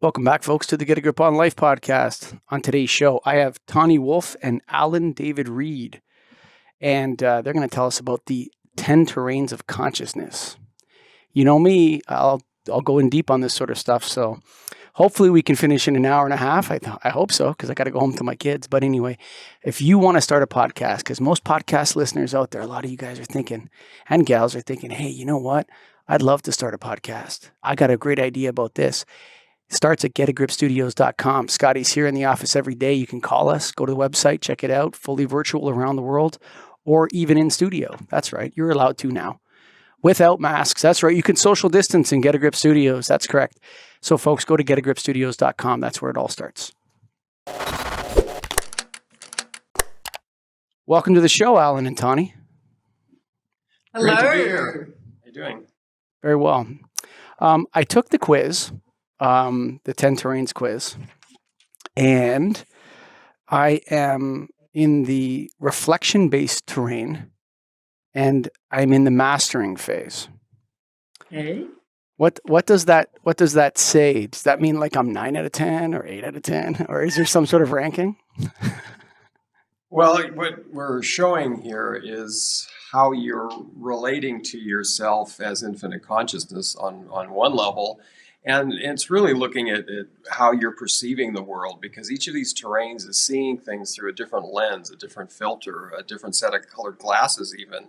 Welcome back, folks, to the Get a Grip on Life podcast. On today's show, I have Tahnee Woolf and Alan David Reed, and they're going to tell us about the 10 terrains of consciousness. You know me, I'll go in deep on this sort of stuff, so hopefully we can finish in an hour and a half. I hope so, because I got to go home to my kids. But anyway, if you want to start a podcast, because most podcast listeners out there, a lot of you guys are thinking, and gals are thinking, hey, you know what? I'd love to start a podcast. I got a great idea about this. Starts at getagripstudios.com. Scotty's here in the office every day. You can call us, go to the website, check it out, fully virtual around the world, or even in studio. That's right. You're allowed to now. Without masks. That's right. You can social distance in Get a Grip Studios. That's correct. So folks, go to getagripstudios.com. That's where it all starts. Welcome to the show, Alan and Tahnee. Hello. Great to be here. How you doing? Very well. I took the quiz. The 10 terrains quiz. And I am in the reflection-based terrain, and I'm in the mastering phase. Okay. What does that say? Does that mean like I'm 9 out of 10 or 8 out of 10? Or is there some sort of ranking? Well, what we're showing here is how you're relating to yourself as infinite consciousness on one level. And it's really looking at how you're perceiving the world, because each of these terrains is seeing things through a different lens, a different filter, a different set of colored glasses even.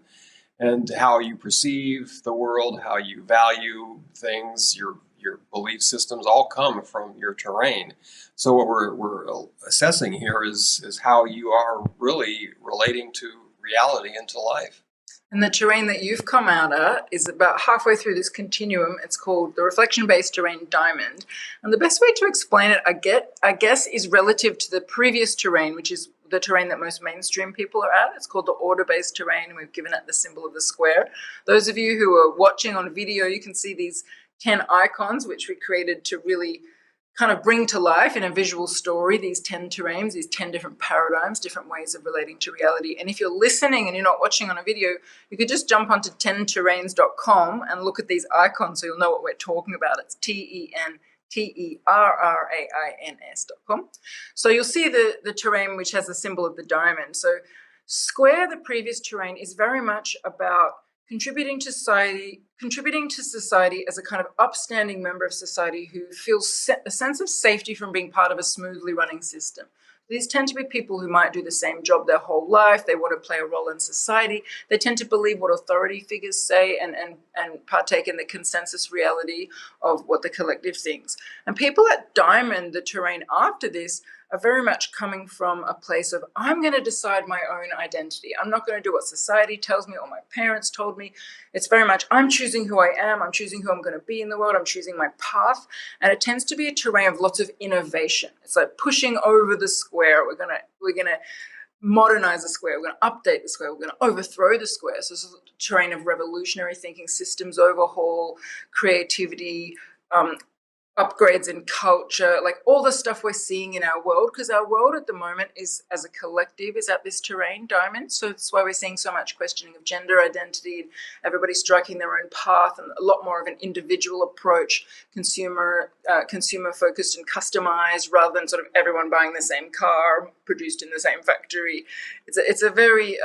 And how you perceive the world, how you value things, your belief systems all come from your terrain. So what we're assessing here is how you are really relating to reality and to life. And the terrain that you've come out at is about halfway through this continuum. It's called the reflection-based terrain diamond. And the best way to explain it, I guess, is relative to the previous terrain, which is the terrain that most mainstream people are at. It's called the order-based terrain, and we've given it the symbol of the square. Those of you who are watching on video, you can see these 10 icons, which we created to really kind of bring to life in a visual story these 10 terrains, these 10 different paradigms, different ways of relating to reality. And if you're listening and you're not watching on a video, you could just jump onto 10terrains.com and look at these icons so you'll know what we're talking about. It's TENTERRAINS.com. So you'll see the terrain which has the symbol of the diamond. So square, the previous terrain, is very much about contributing to society as a kind of upstanding member of society who feels a sense of safety from being part of a smoothly running system. These tend to be people who might do the same job their whole life. They want to play a role in society. They tend to believe what authority figures say and partake in the consensus reality of what the collective thinks. And people at Diamond, the terrain after this, are very much coming from a place of, I'm going to decide my own identity. I'm not going to do what society tells me or my parents told me. It's very much, I'm choosing who I am. I'm choosing who I'm going to be in the world. I'm choosing my path. And it tends to be a terrain of lots of innovation. It's like pushing over the square. We're going to modernize the square. We're going to update the square. We're going to overthrow the square. So this is a terrain of revolutionary thinking, systems overhaul, creativity, upgrades in culture, like all the stuff we're seeing in our world, because our world at the moment is, as a collective, is at this terrain diamond. So that's why we're seeing so much questioning of gender identity, everybody striking their own path, and a lot more of an individual approach, consumer focused and customized, rather than sort of everyone buying the same car produced in the same factory. It's a very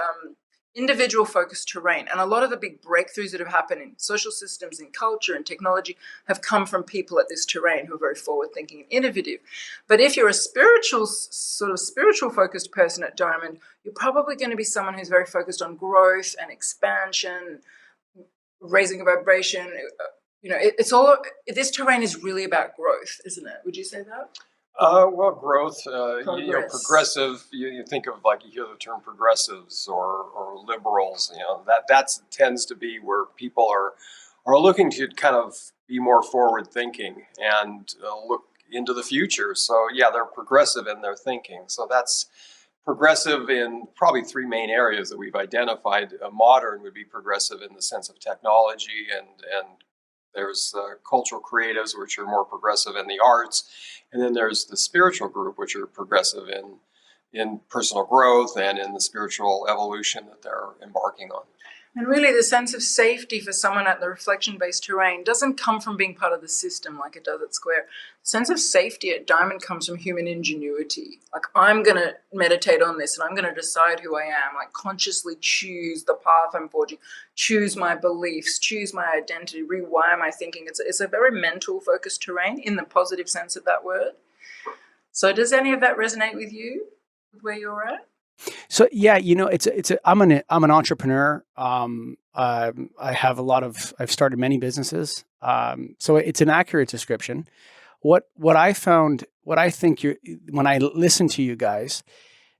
individual-focused terrain. And a lot of the big breakthroughs that have happened in social systems, in culture and technology have come from people at this terrain who are very forward-thinking and innovative. But if you're a spiritual-focused person at Diamond, you're probably going to be someone who's very focused on growth and expansion, raising a vibration. This terrain is really about growth, isn't it? Would you say that? Well, growth, progressive, you think of, like, you hear the term progressives or liberals, that tends to be where people are looking to kind of be more forward thinking and look into the future. So yeah, they're progressive in their thinking. So that's progressive in probably three main areas that we've identified. Modern would be progressive in the sense of technology, and there's cultural creatives, which are more progressive in the arts. And then there's the spiritual group, which are progressive in personal growth and in the spiritual evolution that they're embarking on. And really, the sense of safety for someone at the reflection-based terrain doesn't come from being part of the system like it does at Square. The sense of safety at Diamond comes from human ingenuity. Like, I'm going to meditate on this and I'm going to decide who I am, like consciously choose the path I'm forging, choose my beliefs, choose my identity, rewire my thinking. It's a very mental-focused terrain in the positive sense of that word. So does any of that resonate with you, with where you're at? So yeah, I'm an entrepreneur. I have I've started many businesses. So it's an accurate description. What I found, what I think when I listen to you guys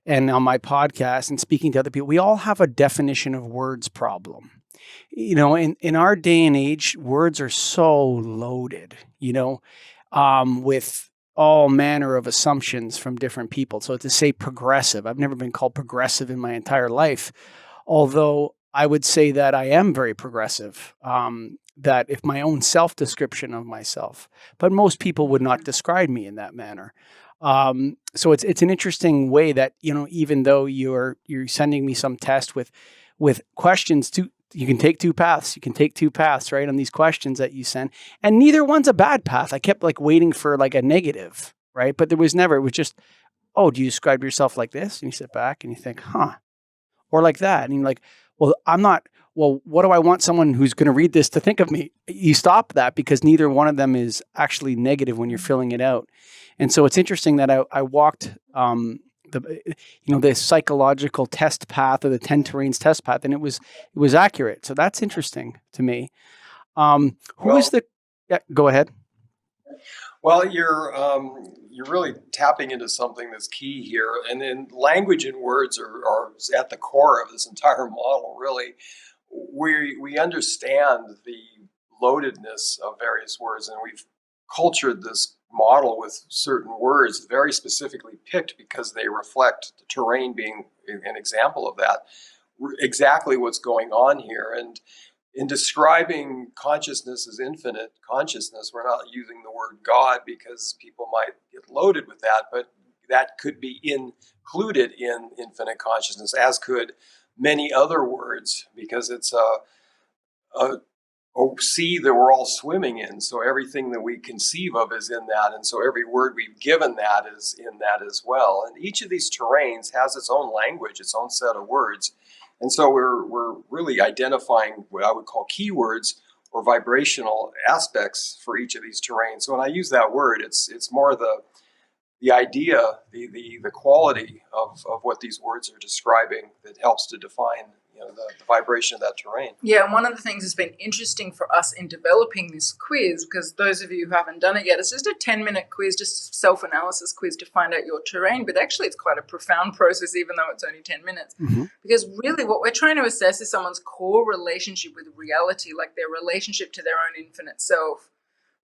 and on my podcast and speaking to other people, we all have a definition of words problem. In our day and age, words are so loaded, with all manner of assumptions from different people. So to say progressive, I've never been called progressive in my entire life, although I would say that I am very progressive. That if my own self-description of myself, but most people would not describe me in that manner. So it's an interesting way that, even though you're sending me some test with questions you can take two paths. You can take two paths, right, on these questions that you send. And neither one's a bad path. I kept waiting for a negative, right? But it was just, oh, do you describe yourself like this? And you sit back and you think, huh, or like that. And you're like, well, what do I want someone who's going to read this to think of me? You stop that because neither one of them is actually negative when you're filling it out. And so it's interesting that I walked, the psychological test path or the 10 terrains test path, and it was accurate. So that's interesting to me. Yeah, go ahead. Well, you're really tapping into something that's key here, and then language and words are at the core of this entire model. Really, we understand the loadedness of various words, and we've cultured this model with certain words very specifically picked because they reflect the terrain being an example of that. Exactly what's going on here. And in describing consciousness as infinite consciousness, we're not using the word God because people might get loaded with that, but that could be included in infinite consciousness, as could many other words, because it's a sea that we're all swimming in. So everything that we conceive of is in that. And so every word we've given that is in that as well. And each of these terrains has its own language, its own set of words. And so we're really identifying what I would call keywords or vibrational aspects for each of these terrains. So when I use that word, it's more the idea, the quality of what these words are describing that helps to define the vibration of that terrain. Yeah, and one of the things that's been interesting for us in developing this quiz, because those of you who haven't done it yet, it's just a 10-minute quiz, just a self-analysis quiz to find out your terrain. But actually, it's quite a profound process, even though it's only 10 minutes. Mm-hmm. Because really what we're trying to assess is someone's core relationship with reality, like their relationship to their own infinite self,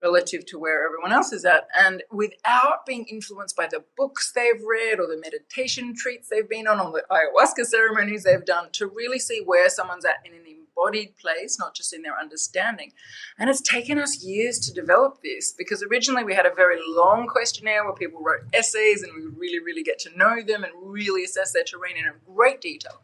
relative to where everyone else is at, and without being influenced by the books they've read or the meditation retreats they've been on or the ayahuasca ceremonies they've done, to really see where someone's at in an embodied place, not just in their understanding. And it's taken us years to develop this, because originally we had a very long questionnaire where people wrote essays and we would really, really get to know them and really assess their terrain in great detail.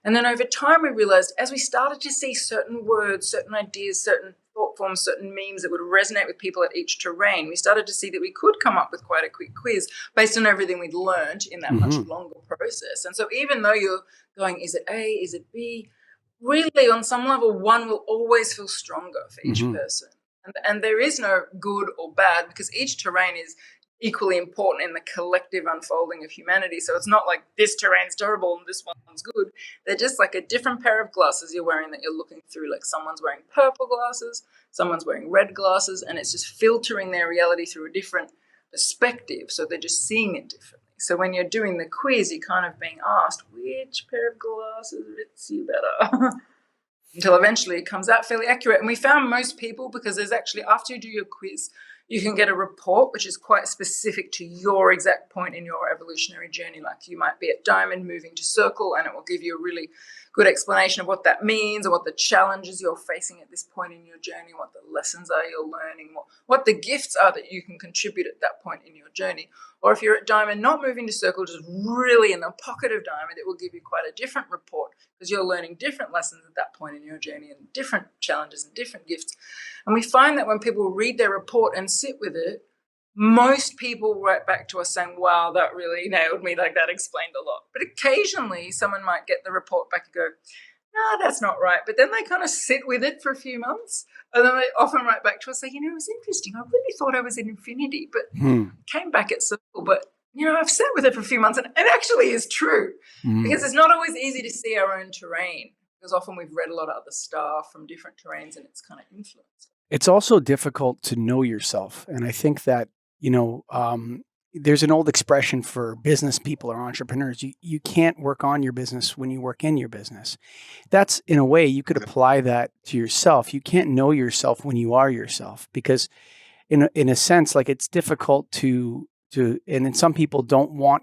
And then over time we realized, as we started to see certain words, certain ideas, certain thought forms, certain memes that would resonate with people at each terrain, we started to see that we could come up with quite a quick quiz based on everything we'd learned in that much longer process. And so even though you're going, is it A, is it B, really on some level, one will always feel stronger for each person. And there is no good or bad, because each terrain is equally important in the collective unfolding of humanity. So it's not like this terrain's terrible and this one's good. They're just like a different pair of glasses you're wearing that you're looking through. Like someone's wearing purple glasses, someone's wearing red glasses, and it's just filtering their reality through a different perspective. So they're just seeing it differently. So when you're doing the quiz, you're kind of being asked, which pair of glasses fits you better? Until eventually it comes out fairly accurate. And we found most people, because there's actually, after you do your quiz, You can get a report which is quite specific to your exact point in your evolutionary journey. Like you might be at diamond moving to circle, and it will give you a really good explanation of what that means, or what the challenges you're facing at this point in your journey, what the lessons are you're learning, what the gifts are that you can contribute at that point in your journey. Or if you're at diamond not moving to circle, just really in the pocket of diamond, it will give you quite a different report because you're learning different lessons at that point in your journey and different challenges and different gifts. And we find that when people read their report and sit with it, most people write back to us saying, wow, that really nailed me, like that explained a lot. But occasionally someone might get the report back and go, no, that's not right. But then they kind of sit with it for a few months. And then they often write back to us, say, it was interesting. I really thought I was in infinity, but came back at circle. But, I've sat with it for a few months, and it actually is true because it's not always easy to see our own terrain, because often we've read a lot of other stuff from different terrains and it's kind of influenced. It's also difficult to know yourself. And I think that, there's an old expression for business people or entrepreneurs. You can't work on your business when you work in your business. That's, in a way, you could apply that to yourself. You can't know yourself when you are yourself, because in a sense, like, it's difficult to and then some people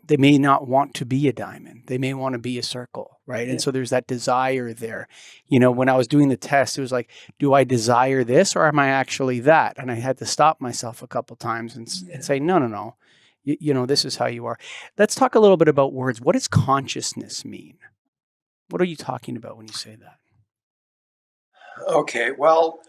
they may not want to be a diamond. They may want to be a circle, right? And so there's that desire there. When I was doing the test, it was like, do I desire this or am I actually that? And I had to stop myself a couple times and say, no. This is how you are. Let's talk a little bit about words. What does consciousness mean? What are you talking about when you say that? Okay, well,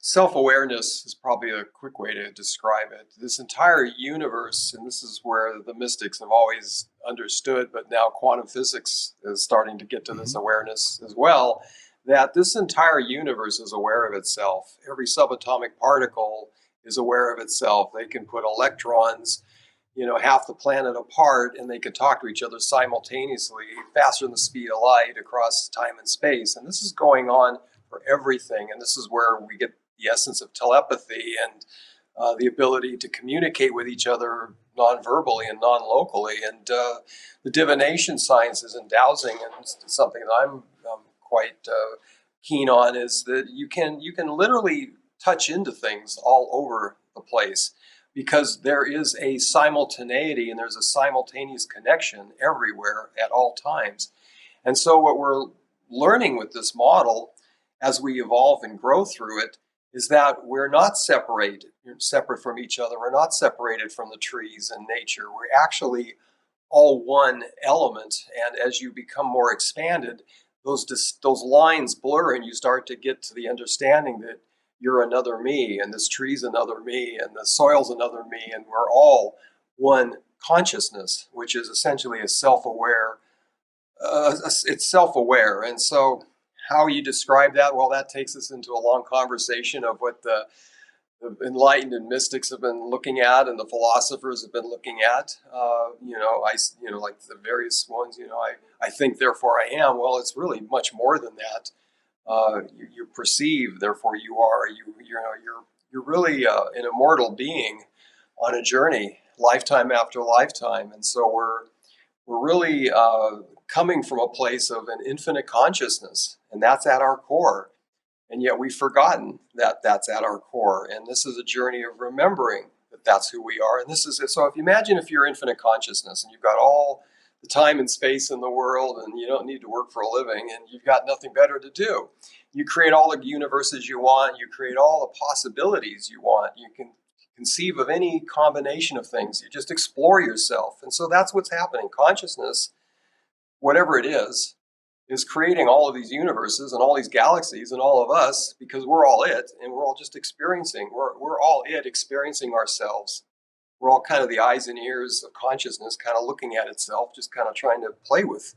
self-awareness is probably a quick way to describe it. This entire universe, and this is where the mystics have always understood, but now quantum physics is starting to get to this awareness as well, that this entire universe is aware of itself. Every subatomic particle is aware of itself. They can put electrons, half the planet apart, and they can talk to each other simultaneously, faster than the speed of light across time and space. And this is going on for everything. And this is where we get the essence of telepathy and the ability to communicate with each other non-verbally and non-locally. And the divination sciences and dowsing, and something that I'm quite keen on, is that you can literally touch into things all over the place, because there is a simultaneity and there's a simultaneous connection everywhere at all times. And so what we're learning with this model as we evolve and grow through it is that we're not separate from each other. We're not separated from the trees and nature. We're actually all one element. And as you become more expanded, those lines blur and you start to get to the understanding that you're another me, and this tree's another me, and the soil's another me, and we're all one consciousness, which is essentially a self-aware. It's self-aware. And so how you describe that, well, that takes us into a long conversation of what the enlightened and mystics have been looking at, and the philosophers have been looking at. Like the various ones. I think, therefore I am. Well, it's really much more than that. You perceive, therefore you are. You're really an immortal being on a journey, lifetime after lifetime. And so we're really coming from a place of an infinite consciousness, and that's at our core. And yet we've forgotten that that's at our core. And this is a journey of remembering that that's who we are. And this is it. So if you imagine if you're infinite consciousness and you've got all the time and space in the world, and you don't need to work for a living, and you've got nothing better to do. You create all the universes you want. You create all the possibilities you want. You can conceive of any combination of things. You just explore yourself. And so that's what's happening. Consciousness, whatever it is creating all of these universes and all these galaxies and all of us, because we're all it, and we're all just experiencing. We're all it, experiencing ourselves. We're all kind of the eyes and ears of consciousness, kind of looking at itself, just kind of trying to play with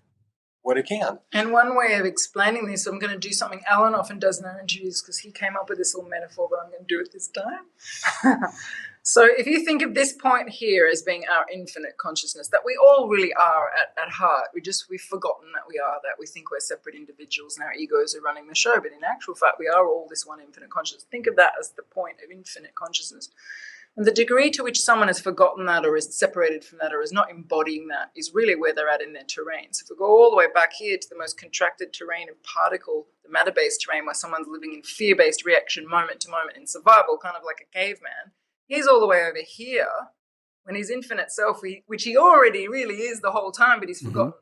what it can. And one way of explaining this, I'm going to do something Alan often does in our interviews, because he came up with this little metaphor, but I'm going to do it this time. So if you think of this point here as being our infinite consciousness, that we all really are at heart, we've forgotten that we are that. We think we're separate individuals and our egos are running the show, but in actual fact, we are all this one infinite consciousness. Think of that as the point of infinite consciousness. And the degree to which someone has forgotten that, or is separated from that, or is not embodying that, is really where they're at in their terrain. So if we go all the way back here to the most contracted terrain of particle, the matter-based terrain, where someone's living in fear-based reaction moment to moment in survival, kind of like a caveman, he's all the way over here when his infinite self, which he already really is the whole time, but he's forgotten.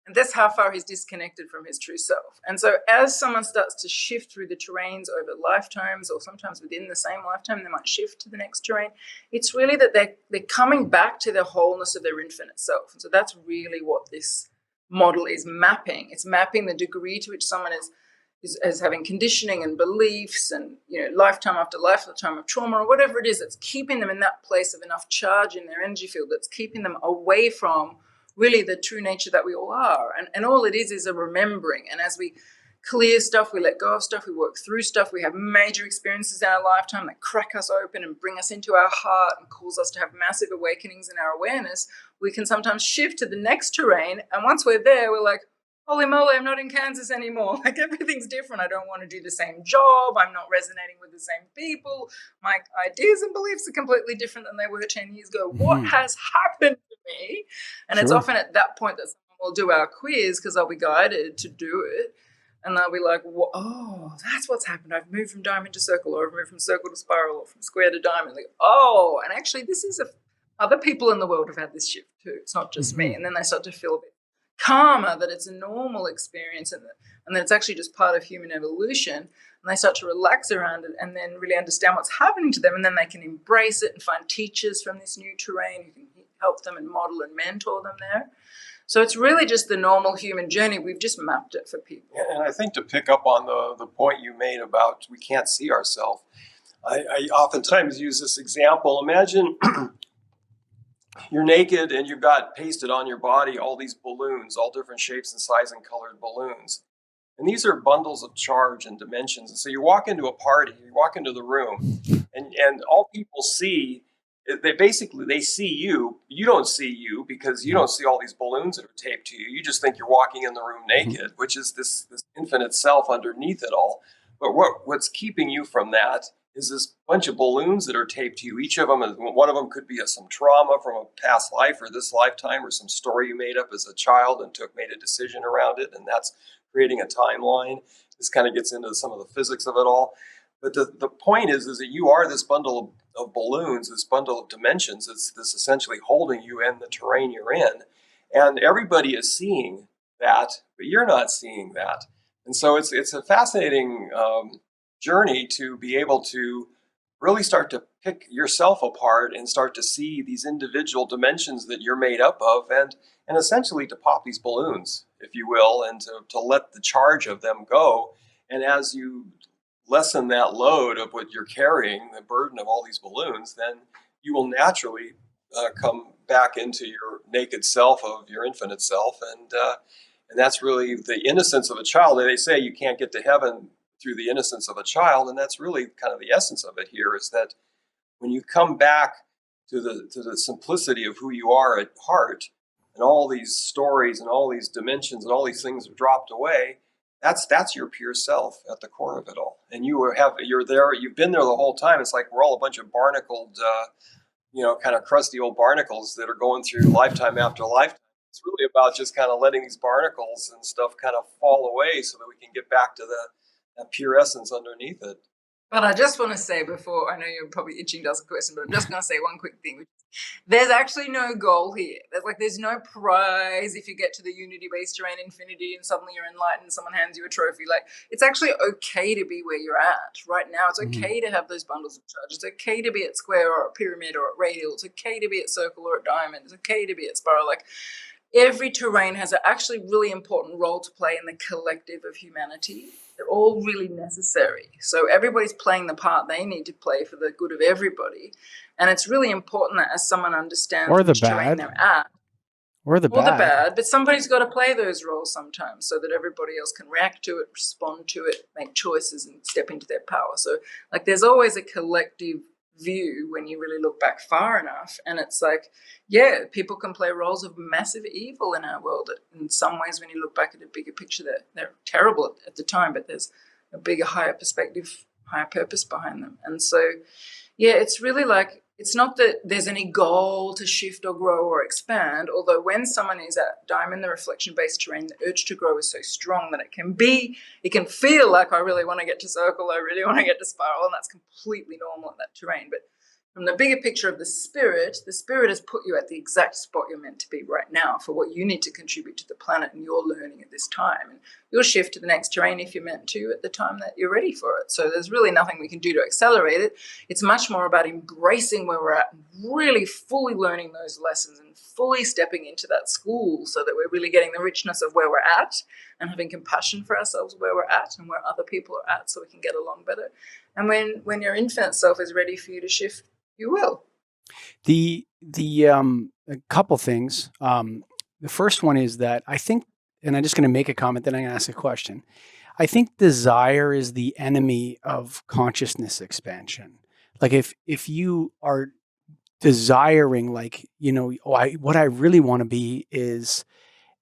And that's how far he's disconnected from his true self. And so as someone starts to shift through the terrains over lifetimes, or sometimes within the same lifetime, they might shift to the next terrain. It's really that they're coming back to the wholeness of their infinite self. And so that's really what this model is mapping. It's mapping the degree to which someone is having conditioning and beliefs and, lifetime after lifetime of trauma or whatever it is that's keeping them in that place of enough charge in their energy field, that's keeping them away from really the true nature that we all are. And all it is a remembering. And as we clear stuff, we let go of stuff, we work through stuff, we have major experiences in our lifetime that crack us open and bring us into our heart and cause us to have massive awakenings in our awareness, we can sometimes shift to the next terrain. And once we're there, we're like, holy moly, I'm not in Kansas anymore. Like, everything's different. I don't want to do the same job. I'm not resonating with the same people. My ideas and beliefs are completely different than they were 10 years ago. What has happened to me? And it's often at that point that someone will do our quiz, because they'll be guided to do it. And they'll be like, oh, that's what's happened. I've moved from diamond to circle, or I've moved from circle to spiral, or from square to diamond. Like, oh, and actually this is other people in the world have had this shift too. It's not just me. And then they start to feel a bit calmer, that it's a normal experience and that it's actually just part of human evolution. And they start to relax around it and then really understand what's happening to them. And then they can embrace it and find teachers from this new terrain who can help them and model and mentor them there. So it's really just the normal human journey. We've just mapped it for people. And I think to pick up on the point you made about we can't see ourselves, I oftentimes use this example. Imagine you're naked and you've got pasted on your body all these balloons, all different shapes and size and colored balloons. And these are bundles of charge and dimensions. And so you walk into a party, you walk into the room, and all people see, they see you. You don't see you because you don't see all these balloons that are taped to you. You just think you're walking in the room naked, which is this infinite self underneath it all. But what's keeping you from that is this bunch of balloons that are taped to you. Each of them, one of them could be some trauma from a past life or this lifetime, or some story you made up as a child and made a decision around it, and that's creating a timeline. This kind of gets into some of the physics of it all. But the point is that you are this bundle of balloons, this bundle of dimensions that's this essentially holding you in the terrain you're in. And everybody is seeing that, but you're not seeing that. And so it's a fascinating journey to be able to really start to pick yourself apart and start to see these individual dimensions that you're made up of, and essentially to pop these balloons, if you will, and to let the charge of them go. And as you lessen that load of what you're carrying, the burden of all these balloons, then you will naturally come back into your naked self of your infinite self. And that's really the innocence of a child. They say you can't get to heaven through the innocence of a child, and that's really kind of the essence of it here, is that when you come back to the simplicity of who you are at heart, and all these stories and all these dimensions and all these things are dropped away, that's your pure self at the core of it all. And you're there, you've been there the whole time. It's like we're all a bunch of barnacled, kind of crusty old barnacles that are going through lifetime after lifetime. It's really about just kind of letting these barnacles and stuff kind of fall away so that we can get back to that pure essence underneath it. But I just want to say, before, I know you're probably itching to ask a question, but I'm just going to say one quick thing. There's actually no goal here. There's no prize if you get to the unity-based terrain infinity and suddenly you're enlightened, someone hands you a trophy. It's actually okay to be where you're at right now. It's okay to have those bundles of charge. It's okay to be at square or at pyramid or at radial. It's okay to be at circle or at diamond. It's okay to be at spiral. Every terrain has an actually really important role to play in the collective of humanity. They're all really necessary. So everybody's playing the part they need to play for the good of everybody. And it's really important that as someone understands which terrain they're at, or the bad, but somebody's got to play those roles sometimes so that everybody else can react to it, respond to it, make choices and step into their power. So there's always a collective view when you really look back far enough, and it's people can play roles of massive evil in our world. In some ways, when you look back at a bigger picture, they're terrible at the time, but there's a bigger, higher perspective, higher purpose behind them. And so it's really it's not that there's any goal to shift or grow or expand, although when someone is at diamond, the reflection-based terrain, the urge to grow is so strong that it can feel like I really want to get to circle, I really want to get to spiral, and that's completely normal at that terrain. But From the bigger picture of the spirit has put you at the exact spot you're meant to be right now for what you need to contribute to the planet and your learning at this time. And you'll shift to the next terrain if you're meant to at the time that you're ready for it. So there's really nothing we can do to accelerate it. It's much more about embracing where we're at and really fully learning those lessons and fully stepping into that school so that we're really getting the richness of where we're at and having compassion for ourselves where we're at and where other people are at so we can get along better. And when your infinite self is ready for you to shift, you will. A couple things. The first one is that I think, and I'm just going to make a comment, then I'm going to ask a question. I think desire is the enemy of consciousness expansion. Like if you are desiring, like, what I really want to be is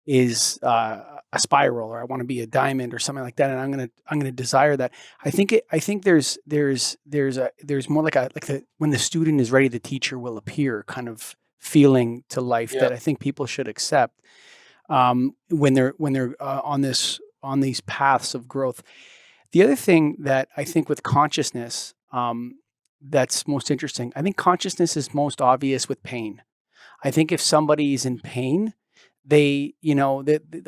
a spiral, or I want to be a diamond or something like that, and I'm gonna desire that. I think there's more like when the student is ready, the teacher will appear kind of feeling to life that I think people should accept when they're on these paths of growth. The other thing that I think with consciousness that's most interesting, I think consciousness is most obvious with pain. I think if somebody's in pain, like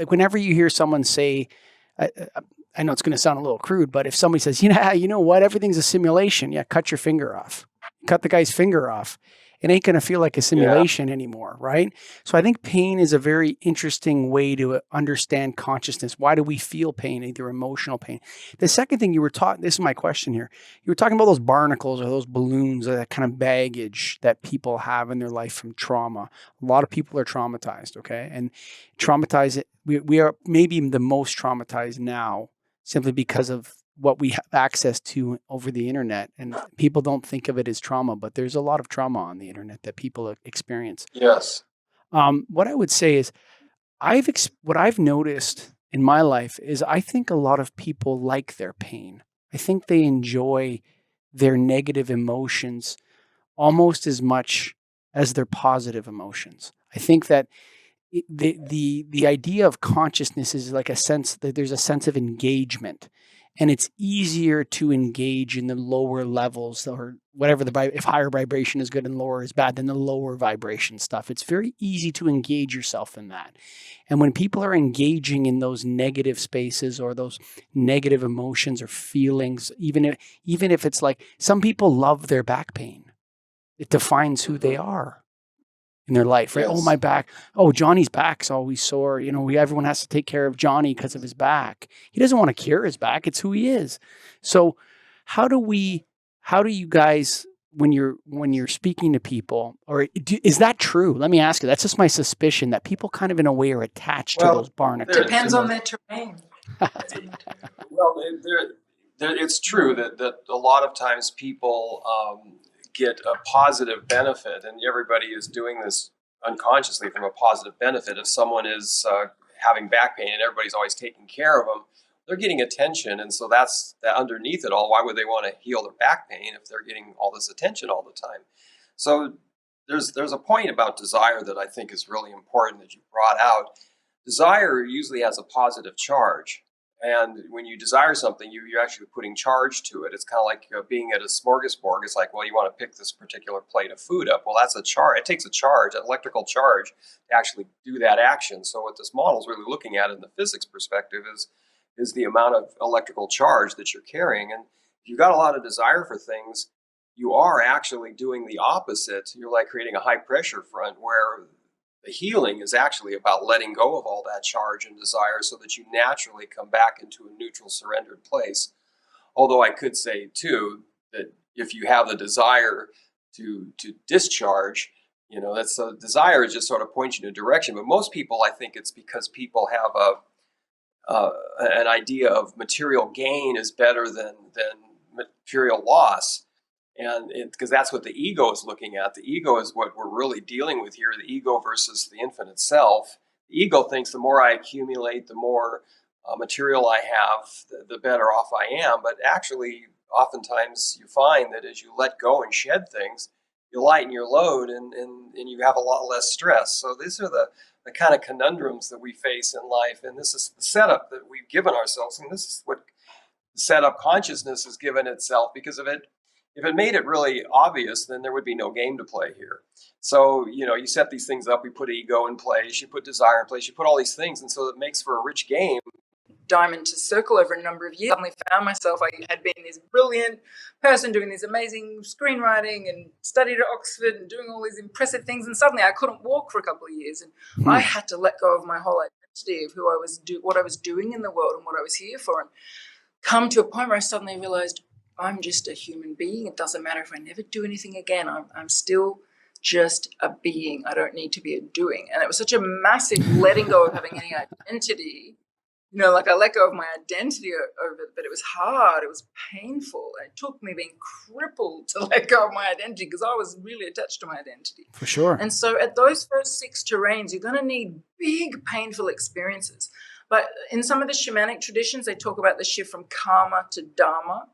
whenever you hear someone say, I know it's going to sound a little crude, but if somebody says, you know what, everything's a simulation. Yeah, cut your finger off. Cut the guy's finger off. It ain't going to feel like a simulation anymore, right? So I think pain is a very interesting way to understand consciousness. Why do we feel pain, either emotional pain? The second thing you were talking, this is my question here. You were talking about those barnacles or those balloons or that kind of baggage that people have in their life from trauma. A lot of people are traumatized, okay? And traumatized, we are maybe the most traumatized now simply because of what we have access to over the internet, and people don't think of it as trauma, but there's a lot of trauma on the internet that people experience. Yes. What I would say is what I've noticed in my life is I think a lot of people like their pain. I think they enjoy their negative emotions almost as much as their positive emotions. I think that the idea of consciousness is like a sense that there's a sense of engagement. And it's easier to engage in the lower levels, or whatever if higher vibration is good and lower is bad, then the lower vibration stuff. It's very easy to engage yourself in that. And when people are engaging in those negative spaces or those negative emotions or feelings, even if it's like, some people love their back pain. It defines who they are in their life, right? Yes. Oh, my back. Oh, Johnny's back's always sore. Everyone has to take care of Johnny because of his back. He doesn't want to cure his back. It's who he is. So how do you guys, when you're speaking to people, or is that true? Let me ask you, that's just my suspicion that people kind of in a way are attached to those barnacles. Depends on their terrain. Well, it's true that a lot of times people get a positive benefit, and everybody is doing this unconsciously from a positive benefit. If someone is having back pain and everybody's always taking care of them, they're getting attention, and so that's underneath it all. Why would they want to heal their back pain if they're getting all this attention all the time? So there's a point about desire that I think is really important that you brought out. Desire usually has a positive charge. And when you desire something, you're actually putting charge to it. It's kind of like being at a smorgasbord. It's like, well, you want to pick this particular plate of food up. Well, that's a charge. It takes a charge, an electrical charge, to actually do that action. So what this model is really looking at in the physics perspective is the amount of electrical charge that you're carrying. And if you've got a lot of desire for things, you are actually doing the opposite. You're like creating a high pressure front where the healing is actually about letting go of all that charge and desire so that you naturally come back into a neutral, surrendered place. Although I could say, too, that if you have the desire to discharge, that's a desire is just sort of points you in a direction. But most people, I think it's because people have an idea of material gain is better than material loss. And because that's what the ego is looking at. The ego is what we're really dealing with here, the ego versus the infinite self. The ego thinks the more I accumulate, the more material I have, the better off I am. But actually, oftentimes you find that as you let go and shed things, you lighten your load and you have a lot less stress. So these are the kind of conundrums that we face in life. And this is the setup that we've given ourselves. And this is what the setup consciousness has given itself because of it. If it made it really obvious, then there would be no game to play here. So, you set these things up, you put ego in place, you put desire in place, you put all these things, and so it makes for a rich game. Diamond to circle over a number of years. I suddenly found myself, I had been this brilliant person doing this amazing screenwriting and studied at Oxford and doing all these impressive things, and suddenly I couldn't walk for a couple of years, and I had to let go of my whole identity of who I was, what I was doing in the world and what I was here for, and come to a point where I suddenly realized I'm just a human being. It doesn't matter if I never do anything again. I'm still just a being. I don't need to be a doing. And it was such a massive letting go of having any identity. Like I let go of my identity over it, but it was hard. It was painful. It took me being crippled to let go of my identity because I was really attached to my identity. For sure. And so at those first 6 terrains, you're going to need big, painful experiences. But in some of the shamanic traditions, they talk about the shift from karma to dharma.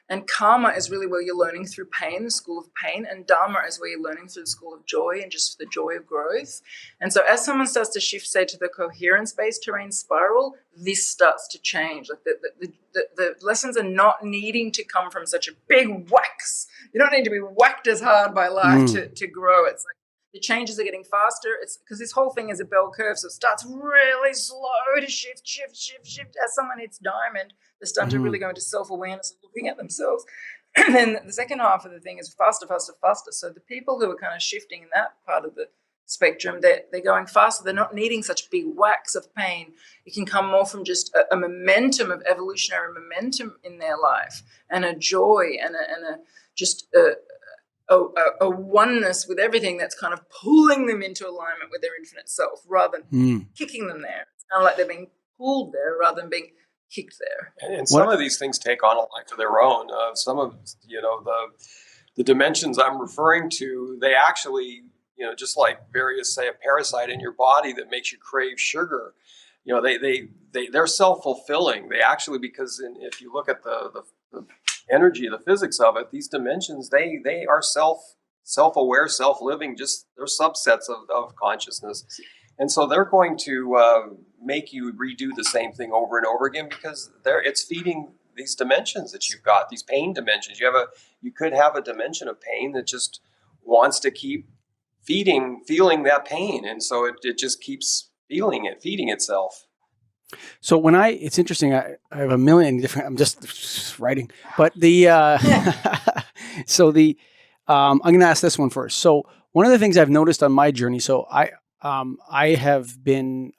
And karma is really where you're learning through pain, the school of pain, and dharma is where you're learning through the school of joy and just the joy of growth. And so as someone starts to shift, say, to the coherence-based terrain spiral, this starts to change. Like the lessons are not needing to come from such a big whacks. You don't need to be whacked as hard by life to grow. It's like the changes are getting faster. It's because this whole thing is a bell curve, so it starts really slow to shift. As someone hits diamond, they start to really go into self-awareness and looking at themselves. And then the second half of the thing is faster. So the people who are kind of shifting in that part of the spectrum, they're going faster. They're not needing such big whacks of pain. It can come more from just a momentum of evolutionary momentum in their life and a joy and a oneness with everything that's kind of pulling them into alignment with their infinite self rather than kicking them there. It's kind of like they're being pulled there rather than being kicked there. And some of these things take on a life of their own. Some of, the dimensions I'm referring to, they actually, just like various, say, a parasite in your body that makes you crave sugar, they're self-fulfilling. They actually, because if you look at the energy, the physics of it, these dimensions, they are self-aware, self-living, just they're subsets of consciousness. And so they're going to make you redo the same thing over and over again because it's feeding these dimensions that you've got, these pain dimensions. You could have a dimension of pain that just wants to keep feeling that pain. And so it just keeps feeding itself. So it's interesting. I have a million different, I'm just writing, but I'm going to ask this one first. So one of the things I've noticed on my journey, so I have been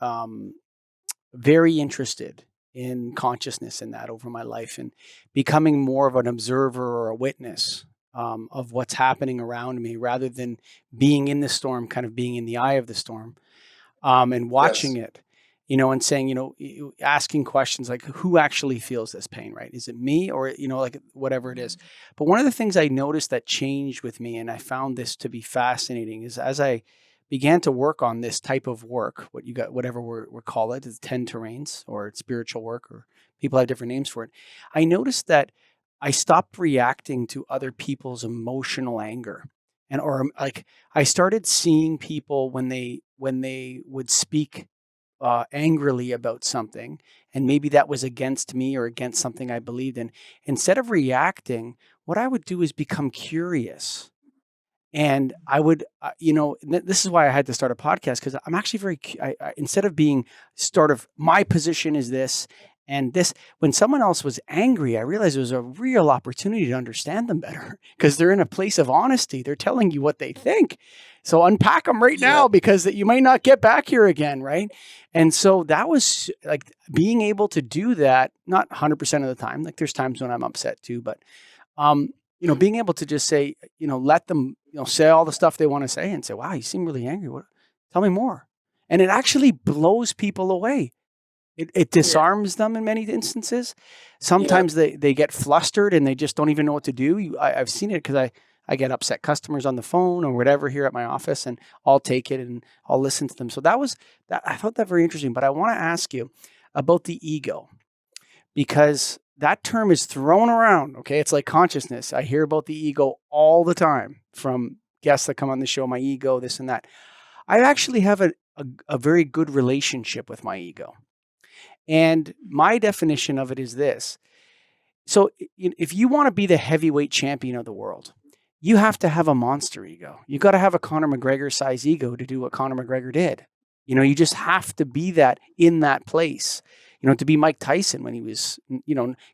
very interested in consciousness and that over my life and becoming more of an observer or a witness of what's happening around me rather than being in the storm, kind of being in the eye of the storm and watching it, and saying, asking questions like who actually feels this pain, right? Is it me or, like whatever it is. But one of the things I noticed that changed with me, and I found this to be fascinating, is as I began to work on this type of work, whatever we call it, is 10 terrains or spiritual work, or people have different names for it. I noticed that I stopped reacting to other people's emotional anger, or I started seeing people when they would speak angrily about something, and maybe that was against me or against something I believed in. Instead of reacting, what I would do is become curious. And I would, this is why I had to start a podcast, because I'm actually instead of being my position is this and this, when someone else was angry, I realized it was a real opportunity to understand them better because they're in a place of honesty. They're telling you what they think. So unpack them right now because you might not get back here again, right? And so that was like being able to do that, not 100% of the time. Like there's times when I'm upset too, but being able to just say, let them, say all the stuff they want to say and say, wow, you seem really angry. Tell me more. And it actually blows people away. It disarms them in many instances. Sometimes they get flustered and they just don't even know what to do. I've seen it because I get upset customers on the phone or whatever here at my office, and I'll take it and I'll listen to them. So I thought that very interesting. But I want to ask you about the ego, because that term is thrown around. Okay. It's like consciousness. I hear about the ego all the time from guests that come on the show, my ego, this and that. I actually have a very good relationship with my ego. And my definition of it is this. So if you want to be the heavyweight champion of the world, you have to have a monster ego. You got to have a Conor McGregor size ego to do what Conor McGregor did. You just have to be that in that place. To be Mike Tyson when he was,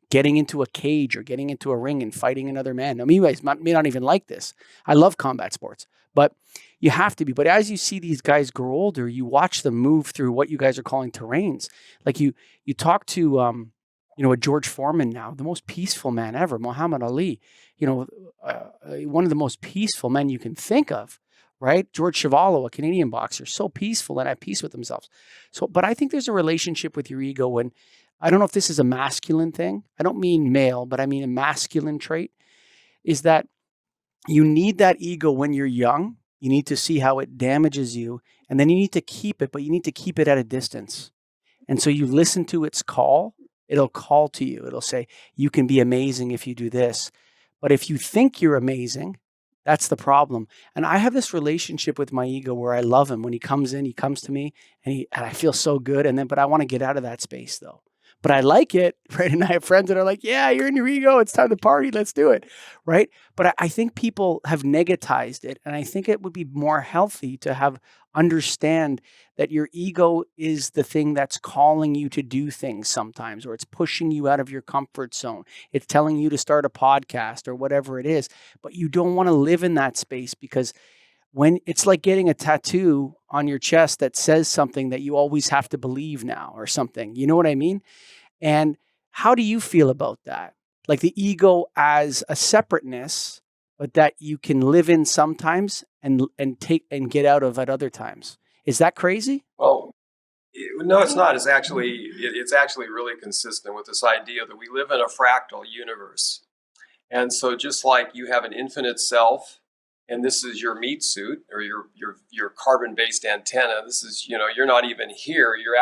getting into a cage or getting into a ring and fighting another man. I mean, you guys may not even like this. I love combat sports, but you have to be. But as you see these guys grow older, you watch them move through what you guys are calling terrains. Like you talk to, a George Foreman now, the most peaceful man ever, Muhammad Ali, one of the most peaceful men you can think of, right? George Chuvalo, a Canadian boxer, so peaceful and at peace with themselves. So, but I think there's a relationship with your ego, and I don't know if this is a masculine thing. I don't mean male, but I mean a masculine trait, is that you need that ego when you're young. You need to see how it damages you, and then you need to keep it, but you need to keep it at a distance. And so you listen to its call. It'll call to you. It'll say, you can be amazing if you do this. But if you think you're amazing, that's the problem. And I have this relationship with my ego where I love him. When he comes in, he comes to me and I feel so good. But I want to get out of that space though. But I like it, right? And I have friends that are like, yeah, you're in your ego. It's time to party. Let's do it, right? But I think people have negatized it. And I think it would be more healthy to understand that your ego is the thing that's calling you to do things sometimes, or it's pushing you out of your comfort zone. It's telling you to start a podcast or whatever it is. But you don't want to live in that space, because when it's like getting a tattoo on your chest that says something that you always have to believe now or something. You know what I mean? And how do you feel about that? Like the ego as a separateness, but that you can live in sometimes and take and get out of at other times. Is that crazy? Well, no, it's not. It's actually really consistent with this idea that we live in a fractal universe. And so just like you have an infinite self, and this is your meat suit or your carbon-based antenna, this is, you're not even here. Your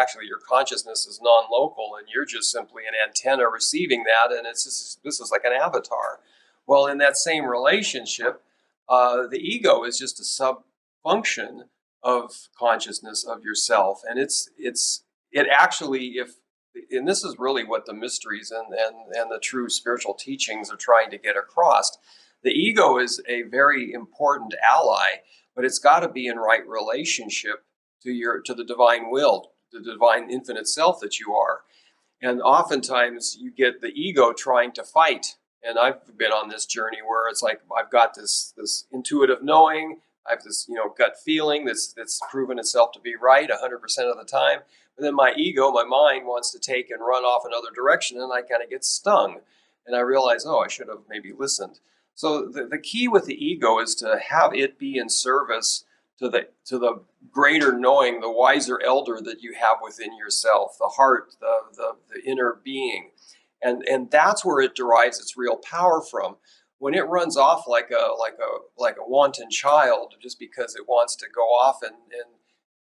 consciousness is non-local, and you're just simply an antenna receiving that, and this is like an avatar. Well, in that same relationship, the ego is just a sub-function of consciousness of yourself. And it actually, and this is really what the mysteries and the true spiritual teachings are trying to get across. The ego is a very important ally, but it's got to be in right relationship to the divine will, the divine infinite self that you are. And oftentimes you get the ego trying to fight. And I've been on this journey where it's like I've got this intuitive knowing, I have this gut feeling that's proven itself to be right 100% of the time. But then my ego, my mind wants to take and run off another direction, and I kind of get stung. And I realize, I should have maybe listened. So the key with the ego is to have it be in service to the greater knowing, the wiser elder that you have within yourself, the heart, the inner being. And that's where it derives its real power from. When it runs off like a wanton child just because it wants to go off, and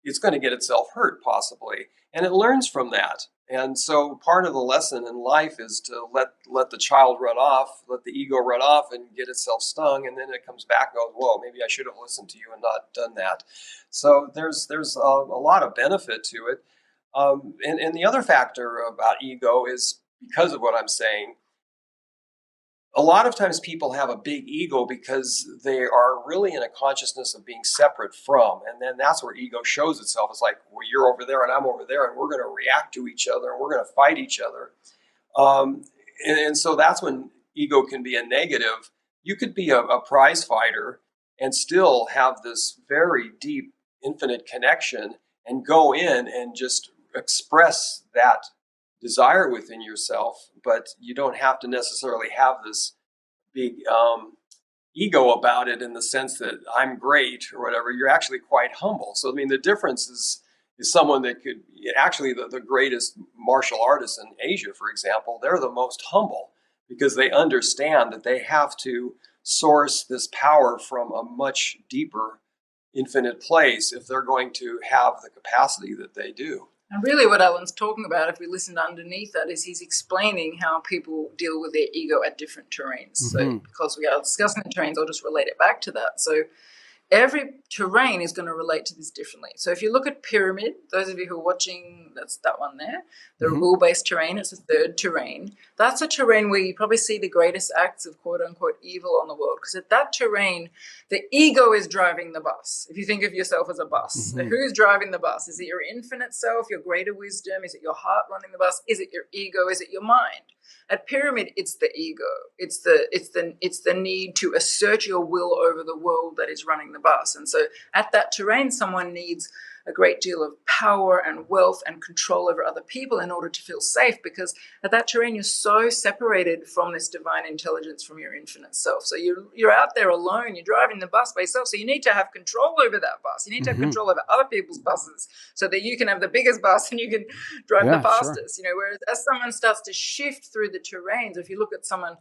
it's going to get itself hurt possibly, and it learns from that. And so part of the lesson in life is to let the child run off, let the ego run off and get itself stung, and then it comes back and goes, whoa, maybe I should have listened to you and not done that. So there's a lot of benefit to it. And the other factor about ego is, because of what I'm saying, a lot of times people have a big ego because they are really in a consciousness of being separate from. And then that's where ego shows itself. It's like, well, you're over there and I'm over there, and we're going to react to each other and we're going to fight each other. And so that's when ego can be a negative. You could be a prize fighter and still have this very deep, infinite connection and go in and just express that desire within yourself, but you don't have to necessarily have this big ego about it in the sense that I'm great or whatever. You're actually quite humble. So, I mean, the difference is someone that could actually the greatest martial artists in Asia, for example, they're the most humble because they understand that they have to source this power from a much deeper, infinite place if they're going to have the capacity that they do. And really what Alan's talking about, if we listen to underneath that, is he's explaining how people deal with their ego at different terrains. So because we are discussing the terrains, I'll just relate it back to that. So every terrain is going to relate to this differently. So if you look at pyramid, those of you who are watching, that's that one there, the rule-based terrain, it's a third terrain. That's a terrain where you probably see the greatest acts of quote-unquote evil on the world, because at that terrain, the ego is driving the bus. If you think of yourself as a bus, so who's driving the bus? Is it your infinite self, your greater wisdom? Is it your heart running the bus? Is it your ego? Is it your mind? At pyramid, it's the ego. It's the need to assert your will over the world that is running the bus. And so at that terrain, someone needs a great deal of power and wealth and control over other people in order to feel safe, because at that terrain, you're so separated from this divine intelligence, from your infinite self. So you're out there alone, you're driving the bus by yourself. So you need to have control over that bus. You need to have control over other people's buses so that you can have the biggest bus and you can drive the fastest. Sure. Whereas as someone starts to shift through the terrains, if you look at someone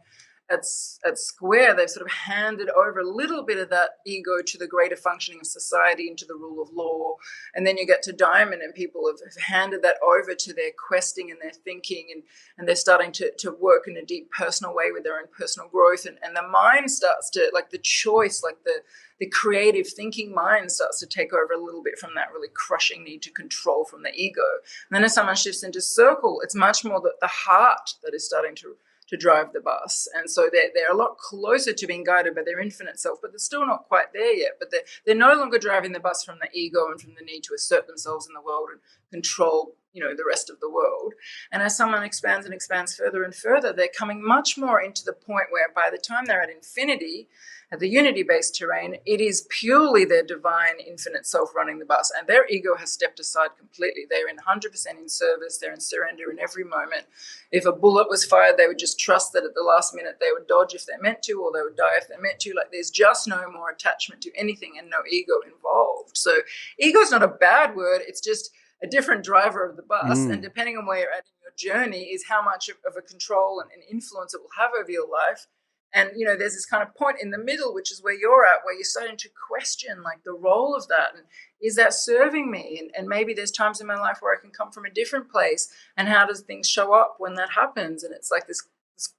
at square, they've sort of handed over a little bit of that ego to the greater functioning of society and to the rule of law. And then you get to diamond, and people have handed that over to their questing and their thinking, and they're starting to work in a deep personal way with their own personal growth. And the mind starts to, like the choice, like the creative thinking mind starts to take over a little bit from that really crushing need to control from the ego. And then as someone shifts into circle, it's much more the heart that is starting to drive the bus. And so they're a lot closer to being guided by their infinite self, but they're still not quite there yet. But they're no longer driving the bus from the ego and from the need to assert themselves in the world and control, the rest of the world. And as someone expands and expands further and further, they're coming much more into the point where by the time they're at infinity, at the unity-based terrain, it is purely their divine infinite self running the bus, and their ego has stepped aside completely. They're in 100% in service. They're in surrender in every moment. If a bullet was fired, they would just trust that at the last minute they would dodge if they're meant to, or they would die if they're meant to. Like, there's just no more attachment to anything and no ego involved. So ego is not a bad word. It's just a different driver of the bus. And depending on where you're at in your journey is how much of a control and influence it will have over your life. And, there's this kind of point in the middle, which is where you're at, where you're starting to question, like, the role of that. And is that serving me? And maybe there's times in my life where I can come from a different place. And how does things show up when that happens? And it's like this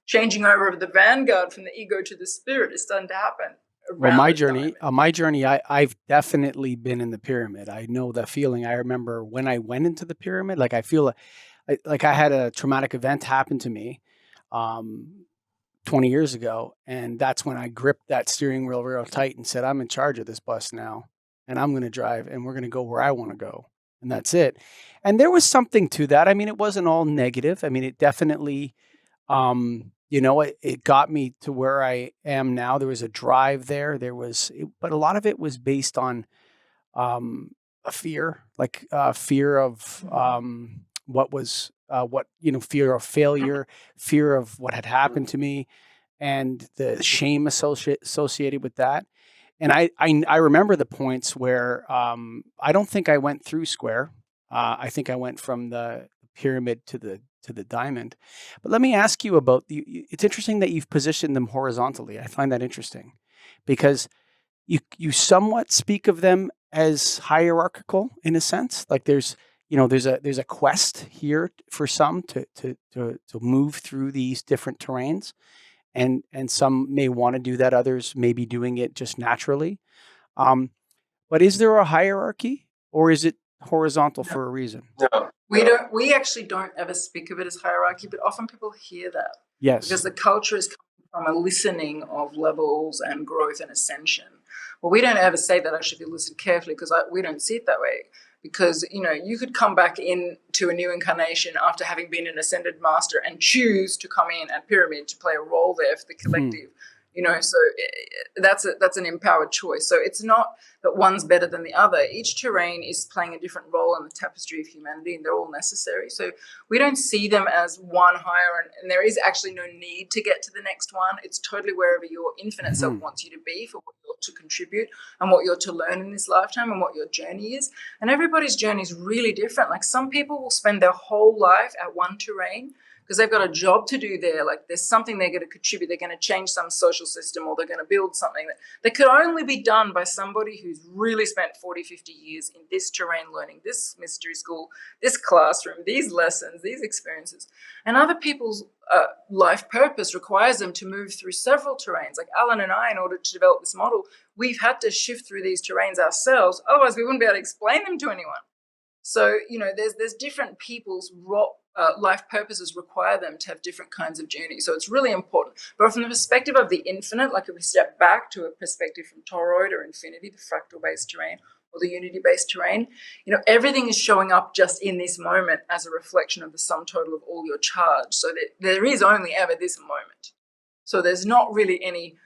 changing over of the vanguard from the ego to the spirit is starting to happen. Well, my journey, I've definitely been in the pyramid. I know the feeling. I remember when I went into the pyramid, like, I feel like I had a traumatic event happen to me 20 years ago. And that's when I gripped that steering wheel real tight and said, I'm in charge of this bus now, and I'm going to drive, and we're going to go where I want to go. And that's it. And there was something to that. I mean, it wasn't all negative. I mean, it definitely, it got me to where I am now. There was a drive there. But a lot of it was based on a fear, like fear of fear of failure, fear of what had happened to me, and the shame associated with that. And I remember the points where I don't think I went through square. I think I went from the pyramid to the diamond. But let me ask you about it's interesting that you've positioned them horizontally. I find that interesting because you somewhat speak of them as hierarchical in a sense. Like there's a quest here for some to move through these different terrains, and some may want to do that. Others may be doing it just naturally. But is there a hierarchy, or is it horizontal for a reason? No. We actually don't ever speak of it as hierarchy, but often people hear that. Yes. Because the culture is coming from a listening of levels and growth and ascension. Well, we don't ever say that actually if you listen carefully, because we don't see it that way. Because, you could come back into a new incarnation after having been an ascended master and choose to come in at pyramid to play a role there for the collective. So that's an empowered choice. So it's not that one's better than the other. Each terrain is playing a different role in the tapestry of humanity, and they're all necessary. So we don't see them as one higher, and there is actually no need to get to the next one. It's totally wherever your infinite self wants you to be for what you're to contribute and what you're to learn in this lifetime and what your journey is. And everybody's journey is really different. Like, some people will spend their whole life at one terrain because they've got a job to do there. Like there's something they're going to contribute. They're going to change some social system, or they're going to build something that could only be done by somebody who's really spent 40, 50 years in this terrain, learning this mystery school, this classroom, these lessons, these experiences. And other people's life purpose requires them to move through several terrains. Like Alan and I, in order to develop this model, we've had to shift through these terrains ourselves. Otherwise, we wouldn't be able to explain them to anyone. So, there's different people's life purposes require them to have different kinds of journeys. So it's really important. But from the perspective of the infinite, like if we step back to a perspective from toroid or infinity, the fractal-based terrain, or the unity-based terrain, everything is showing up just in this moment as a reflection of the sum total of all your charge. So that there is only ever this moment. So there's not really any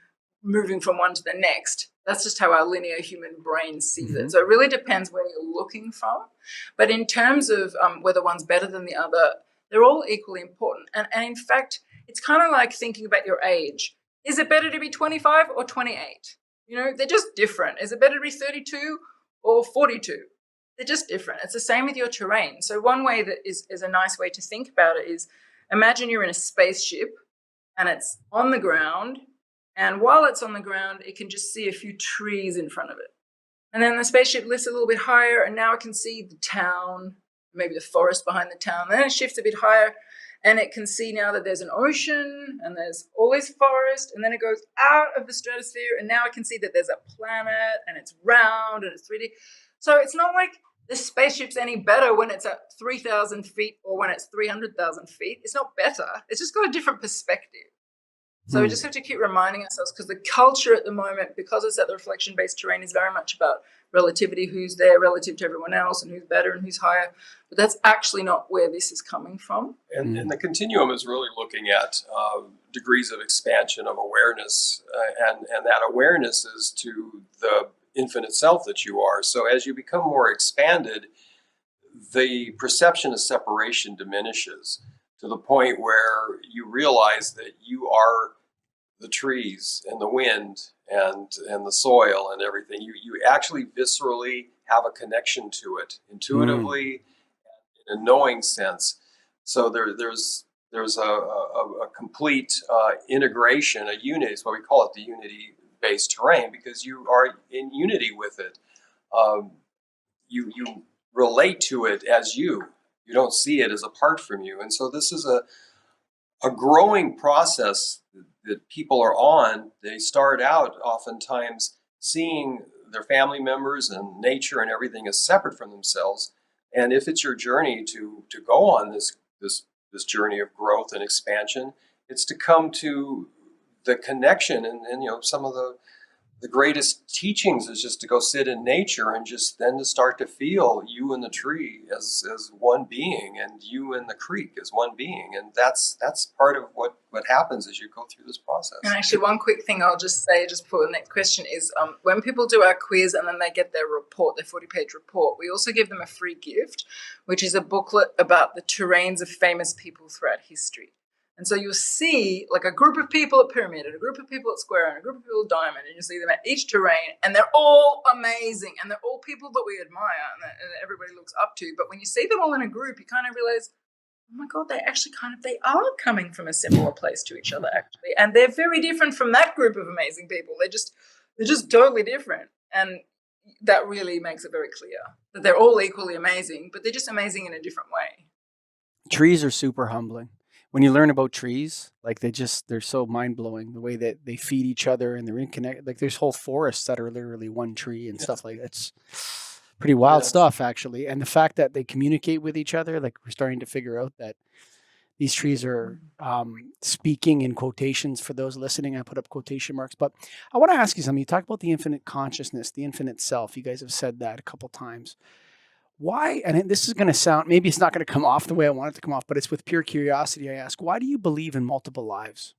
moving from one to the next. That's just how our linear human brain sees it. So it really depends where you're looking from. But in terms of whether one's better than the other, they're all equally important. And in fact, it's kind of like thinking about your age. Is it better to be 25 or 28? They're just different. Is it better to be 32 or 42? They're just different. It's the same with your terrain. So one way that is a nice way to think about it is, imagine you're in a spaceship and it's on the ground. And while it's on the ground, it can just see a few trees in front of it. And then the spaceship lifts a little bit higher, and now it can see the town, maybe the forest behind the town. Then it shifts a bit higher, and it can see now that there's an ocean, and there's all this forest, and then it goes out of the stratosphere, and now it can see that there's a planet, and it's round, and it's 3D. So it's not like the spaceship's any better when it's at 3,000 feet or when it's 300,000 feet. It's not better. It's just got a different perspective. So we just have to keep reminding ourselves, because the culture at the moment, because it's at the reflection-based terrain, is very much about relativity, who's there relative to everyone else and who's better and who's higher. But that's actually not where this is coming from. And the continuum is really looking at degrees of expansion of awareness, and that awareness is to the infinite self that you are. So as you become more expanded, the perception of separation diminishes, to the point where you realize that you are the trees and the wind and the soil and everything. You actually viscerally have a connection to it, intuitively, in a knowing sense. So there's a complete integration, a unity. Is what we call it, the unity-based terrain, because you are in unity with it. You relate to it as you. You don't see it as apart from you. And so this is a growing process that people are on. They start out oftentimes seeing their family members and nature and everything as separate from themselves. And if it's your journey to go on this journey of growth and expansion, it's to come to the connection. And some of the greatest teachings is just to go sit in nature and just then to start to feel you and the tree as one being, and you and the creek as one being. And that's part of what happens as you go through this process. And actually, one quick thing I'll just say just before the next question is, when people do our quiz and then they get their report, their 40-page report, we also give them a free gift, which is a booklet about the terrains of famous people throughout history. And so you'll see like a group of people at Pyramid, and a group of people at Square, and a group of people at Diamond, and you see them at each terrain, and they're all amazing, and they're all people that we admire and that everybody looks up to. But when you see them all in a group, you kind of realize, oh my God, they are coming from a similar place to each other, actually. And they're very different from that group of amazing people. They're just totally different. And that really makes it very clear that they're all equally amazing, but they're just amazing in a different way. Trees are super humbling. When you learn about trees, like they're so mind-blowing, the way that they feed each other and they're interconnected. Like there's whole forests that are literally one tree and stuff like that. It's pretty wild stuff, actually. And the fact that they communicate with each other, like we're starting to figure out that these trees are speaking in quotations for those listening. I put up quotation marks. But I want to ask you something. You talk about the infinite consciousness, the infinite self. You guys have said that a couple times. Why, and this is going to sound, maybe it's not going to come off the way I want it to come off, but it's with pure curiosity. I ask, why do you believe in multiple lives?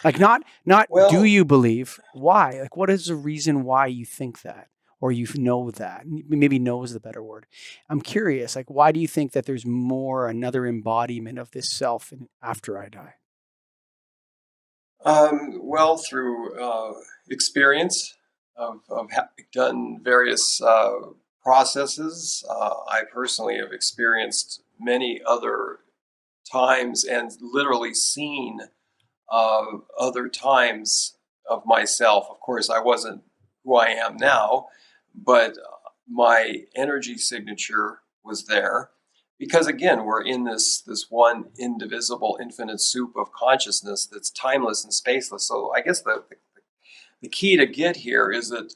Like not do you believe? Why? Like what is the reason why you think that? Or you know that? Maybe know is the better word. I'm curious, like why do you think that there's another embodiment of this self after I die? Well, through experience of having done various processes, I personally have experienced many other times and literally seen other times of myself. Of course, I wasn't who I am now, but my energy signature was there. Because again, we're in this one indivisible, infinite soup of consciousness that's timeless and spaceless. So I guess the key to get here is that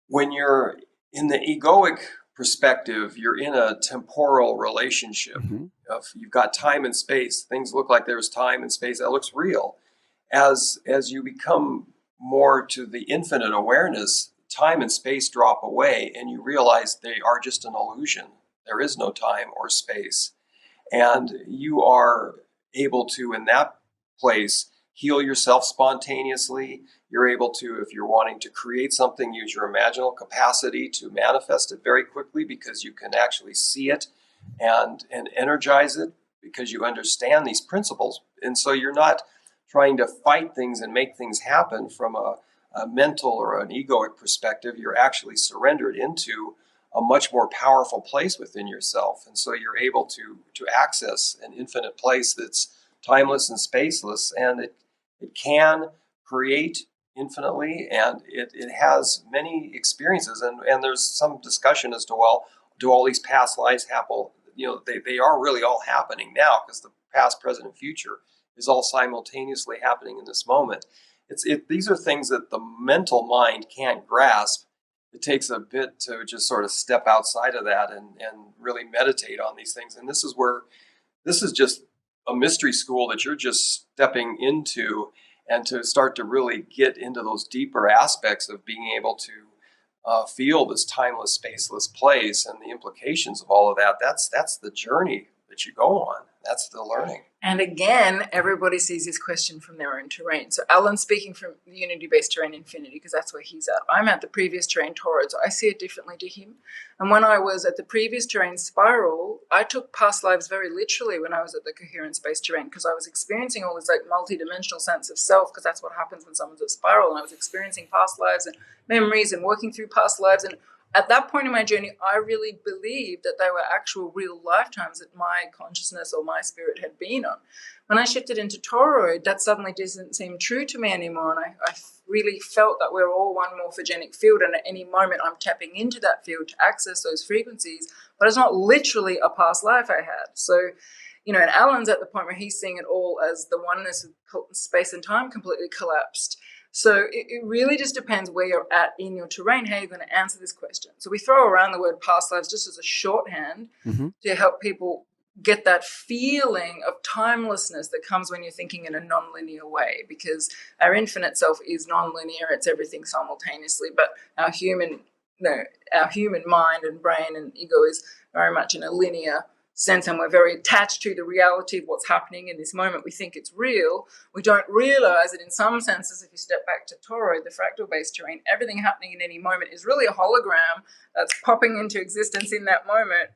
when you're in the egoic perspective, you're in a temporal relationship. You've got time and space. Things look like there's time and space. That looks real. As you become more to the infinite awareness, time and space drop away, and you realize they are just an illusion. There is no time or space. And you are able to, in that place, heal yourself spontaneously. You're able to, if you're wanting to create something, use your imaginal capacity to manifest it very quickly, because you can actually see it and energize it, because you understand these principles. And so you're not trying to fight things and make things happen from a mental or an egoic perspective. You're actually surrendered into a much more powerful place within yourself. And so you're able to access an infinite place that's timeless and spaceless, and it can create infinitely, and it has many experiences. And there's some discussion as to, well, do all these past lives happen? They are really all happening now, because the past, present, and future is all simultaneously happening in this moment. These are things that the mental mind can't grasp. It takes a bit to just sort of step outside of that and really meditate on these things. And this is just a mystery school that you're just stepping into, and to start to really get into those deeper aspects of being able to feel this timeless, spaceless place and the implications of all of that. That's the journey that you go on. That's the learning. And again, everybody sees this question from their own terrain. So Alan's speaking from the unity-based terrain infinity, because that's where he's at. I'm at the previous terrain toroid, so I see it differently to him. And when I was at the previous terrain spiral, I took past lives very literally when I was at the coherence-based terrain, because I was experiencing all this like multi-dimensional sense of self, because that's what happens when someone's at spiral. And I was experiencing past lives and memories and working through past lives. And at that point in my journey, I really believed that they were actual real lifetimes that my consciousness or my spirit had been on. When I shifted into toroid, that suddenly doesn't seem true to me anymore. And I really felt that we're all one morphogenic field, and at any moment I'm tapping into that field to access those frequencies, but it's not literally a past life I had. So, and Alan's at the point where he's seeing it all as the oneness of space and time completely collapsed. So it really just depends where you're at in your terrain, how you're going to answer this question. So we throw around the word past lives just as a shorthand to help people get that feeling of timelessness that comes when you're thinking in a non-linear way, because our infinite self is non-linear. It's everything simultaneously, but our human mind and brain and ego is very much in a linear sense, and we're very attached to the reality of what's happening in this moment. We think it's real. We don't realize that in some senses, if you step back to toroid, the fractal-based terrain, everything happening in any moment is really a hologram that's popping into existence in that moment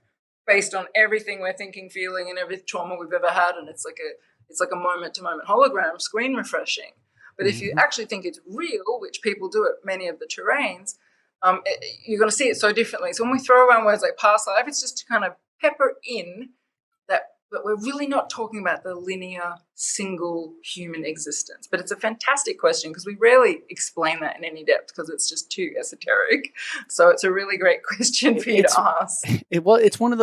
based on everything we're thinking, feeling, and every trauma we've ever had. And it's like a moment-to-moment hologram, screen refreshing. But if you actually think it's real, which people do at many of the terrains, you're going to see it so differently. So when we throw around words like past life, it's just to kind of pepper in that, but we're really not talking about the linear single human existence. But it's a fantastic question, because we rarely explain that in any depth, because it's just too esoteric. So it's a really great question for you to ask. It's one of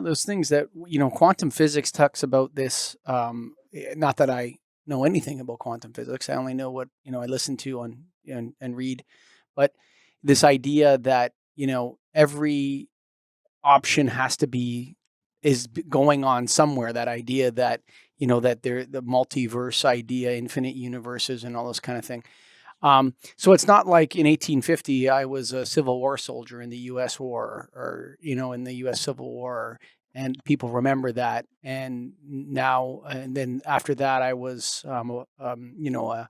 those things that, quantum physics talks about this. Not that I know anything about quantum physics. I only know what, I listen to on and read, but this idea that, every option is going on somewhere. That idea that, that the multiverse idea, infinite universes and all this kind of thing. So it's not like in 1850, I was a Civil War soldier in the U.S. war, or, in the U.S. Civil War, and people remember that. And now, and then after that, I was, a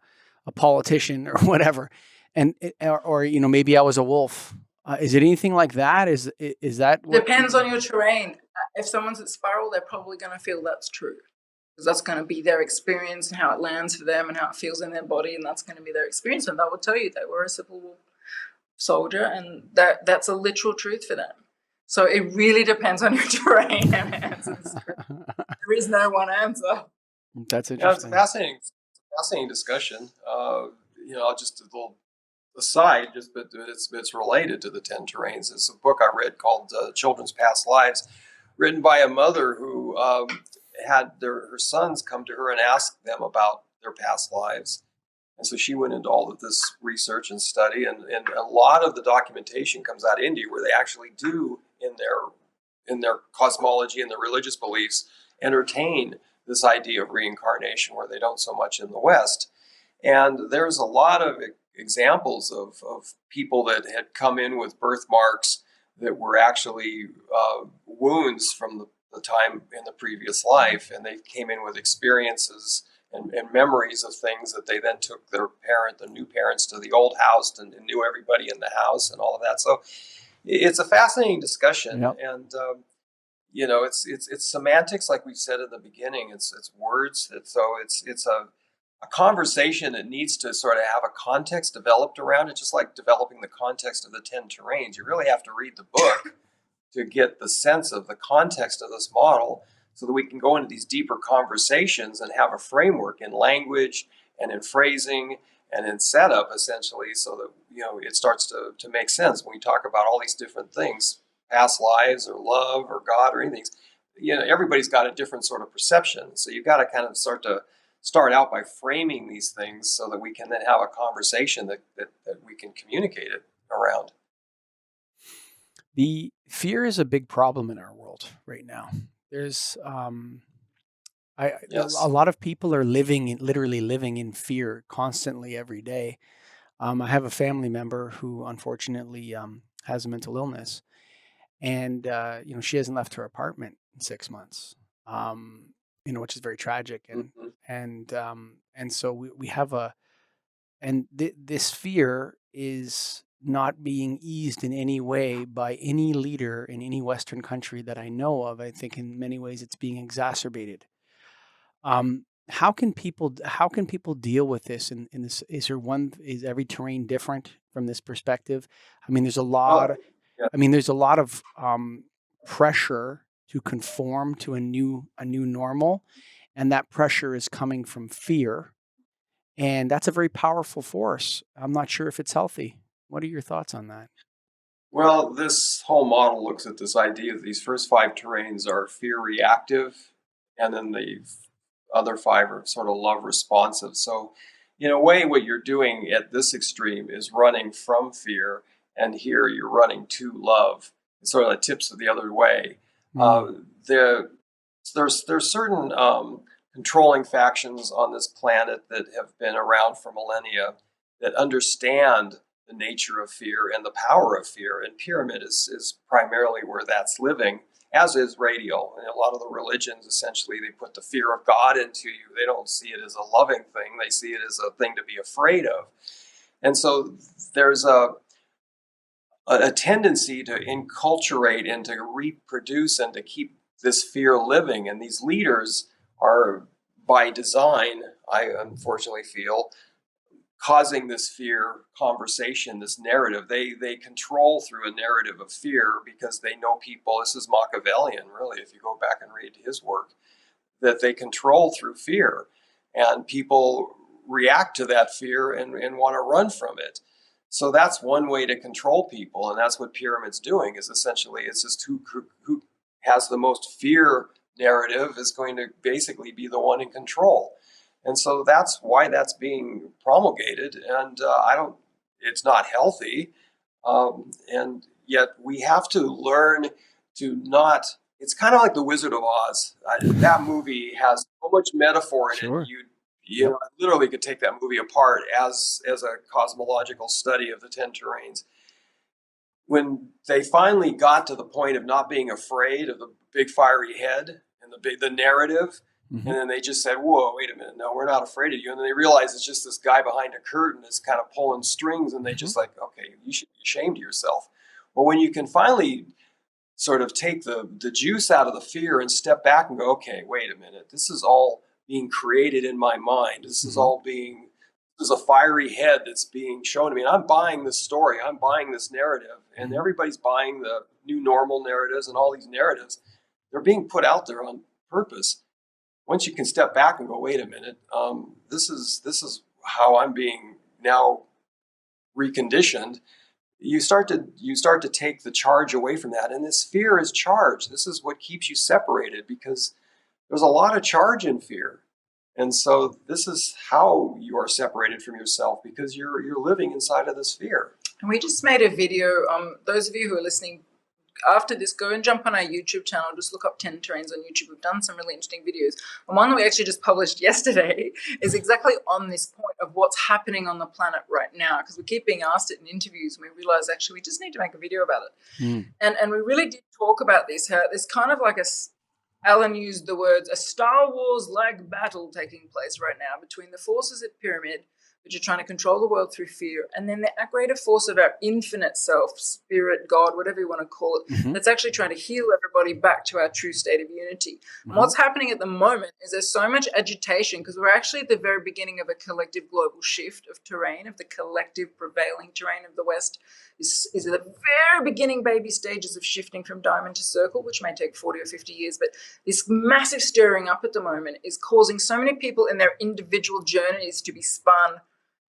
politician or whatever. And, or maybe I was a wolf. Is it anything like that? Is that what depends on your terrain? If someone's at spiral, they're probably going to feel that's true, because that's going to be their experience and how it lands for them and how it feels in their body, and that's going to be their experience. And they will tell you they were a Civil War soldier, and that's a literal truth for them. So it really depends on your terrain. And There is no one answer. That's Yeah, it's a interesting. fascinating discussion. Just a little aside, but it's related to the 10 terrains. It's a book I read called Children's Past Lives, written by a mother who had her sons come to her and ask them about their past lives. And so she went into all of this research and study, and a lot of the documentation comes out of India, where they actually do in their cosmology and their religious beliefs entertain this idea of reincarnation, where they don't so much in the West. And there's a lot of examples of people that had come in with birthmarks that were actually wounds from the time in the previous life, and they came in with experiences and memories of things that they then took the new parents, to the old house and knew everybody in the house and all of that. So it's a fascinating discussion, Yep. and it's semantics, like we said in the beginning. It's words. It's a conversation that needs to sort of have a context developed around it, just like developing the context of the 10 terrains. You really have to read the book to get the sense of the context of this model, so that we can go into these deeper conversations and have a framework in language and in phrasing and in setup, essentially, so that it starts to make sense when we talk about all these different things, past lives or love or God or anything. Everybody's got a different sort of perception, so you've got to kind of start out by framing these things so that we can then have a conversation that we can communicate it around. The fear is a big problem in our world right now. There's Yes. a lot of people are literally living in fear constantly every day. I have a family member who unfortunately has a mental illness, and she hasn't left her apartment in 6 months. Which is very tragic, Mhm. and so we have this fear is not being eased in any way by any leader in any Western country that I know of. I think in many ways it's being exacerbated. How can people deal with this? In this, is every terrain different from this perspective? I mean, there's a lot. Oh, yeah. There's a lot of pressure to conform to a new normal, and that pressure is coming from fear, and that's a very powerful force. I'm not sure if it's healthy. What are your thoughts on that? Well, this whole model looks at this idea that these first 5 terrains are fear reactive, and then the other 5 are sort of love responsive. So, in a way, what you're doing at this extreme is running from fear, and here you're running to love. It sort of tips it the other way. Mm. The, there's certain controlling factions on this planet that have been around for millennia that understand the nature of fear and the power of fear. And Pyramid is primarily where that's living, as is Radial. And a lot of the religions, essentially, they put the fear of God into you. They don't see it as a loving thing. They see it as a thing to be afraid of. And so there's a tendency to enculturate and to reproduce and to keep this fear living. And these leaders are, by design, I unfortunately feel, causing this fear conversation, this narrative. They control through a narrative of fear because they know people. This is Machiavellian, really, if you go back and read his work, that they control through fear. And people react to that fear and want to run from it. So that's one way to control people. And that's what Pyramid's doing, is essentially it's just who has the most fear narrative is going to basically be the one in control. And so that's why that's being promulgated. And it's not healthy. And yet we have to learn to not, it's kind of like The Wizard of Oz. That movie has so much metaphor in Sure. it. I literally could take that movie apart as a cosmological study of the 10 terrains. When they finally got to the point of not being afraid of the big fiery head and the narrative, Mhm. and then they just said, whoa, wait a minute, no, we're not afraid of you. And then they realize it's just this guy behind a curtain that's kind of pulling strings, and they just like, okay, you should be ashamed of yourself. Well, when you can finally sort of take the juice out of the fear and step back and go, okay, wait a minute, this is all being created in my mind. This is all being, this is a fiery head that's being shown to me. And I'm buying this story. I'm buying this narrative. And everybody's buying the new normal narratives and all these narratives. They're being put out there on purpose. once you can step back and go, wait a minute, this is how I'm being now reconditioned. You start to take the charge away from that, and this fear is charge. This is what keeps you separated, because there's a lot of charge in fear. And so this is how you are separated from yourself, because you're living inside of this fear. And we just made a video. Those of you who are listening, after this, go and jump on our YouTube channel. Just look up 10 Terrains on YouTube. We've done some really interesting videos. And one that we actually just published yesterday is exactly on this point of what's happening on the planet right now. Because we keep being asked it in interviews, and we realize actually we just need to make a video about it. And we really did talk about this. How there's kind of like Alan used the words, a Star Wars-like battle taking place right now between the forces at Pyramid, which are trying to control the world through fear, and then the greater force of our infinite self, spirit, God, whatever you want to call it, that's actually trying to heal everybody back to our true state of unity. And what's happening at the moment is there's so much agitation, because we're actually at the very beginning of a collective global shift of terrain, of the collective prevailing terrain of the West, is at the very beginning baby stages of shifting from diamond to circle, which may take 40 or 50 years. But this massive stirring up at the moment is causing so many people in their individual journeys to be spun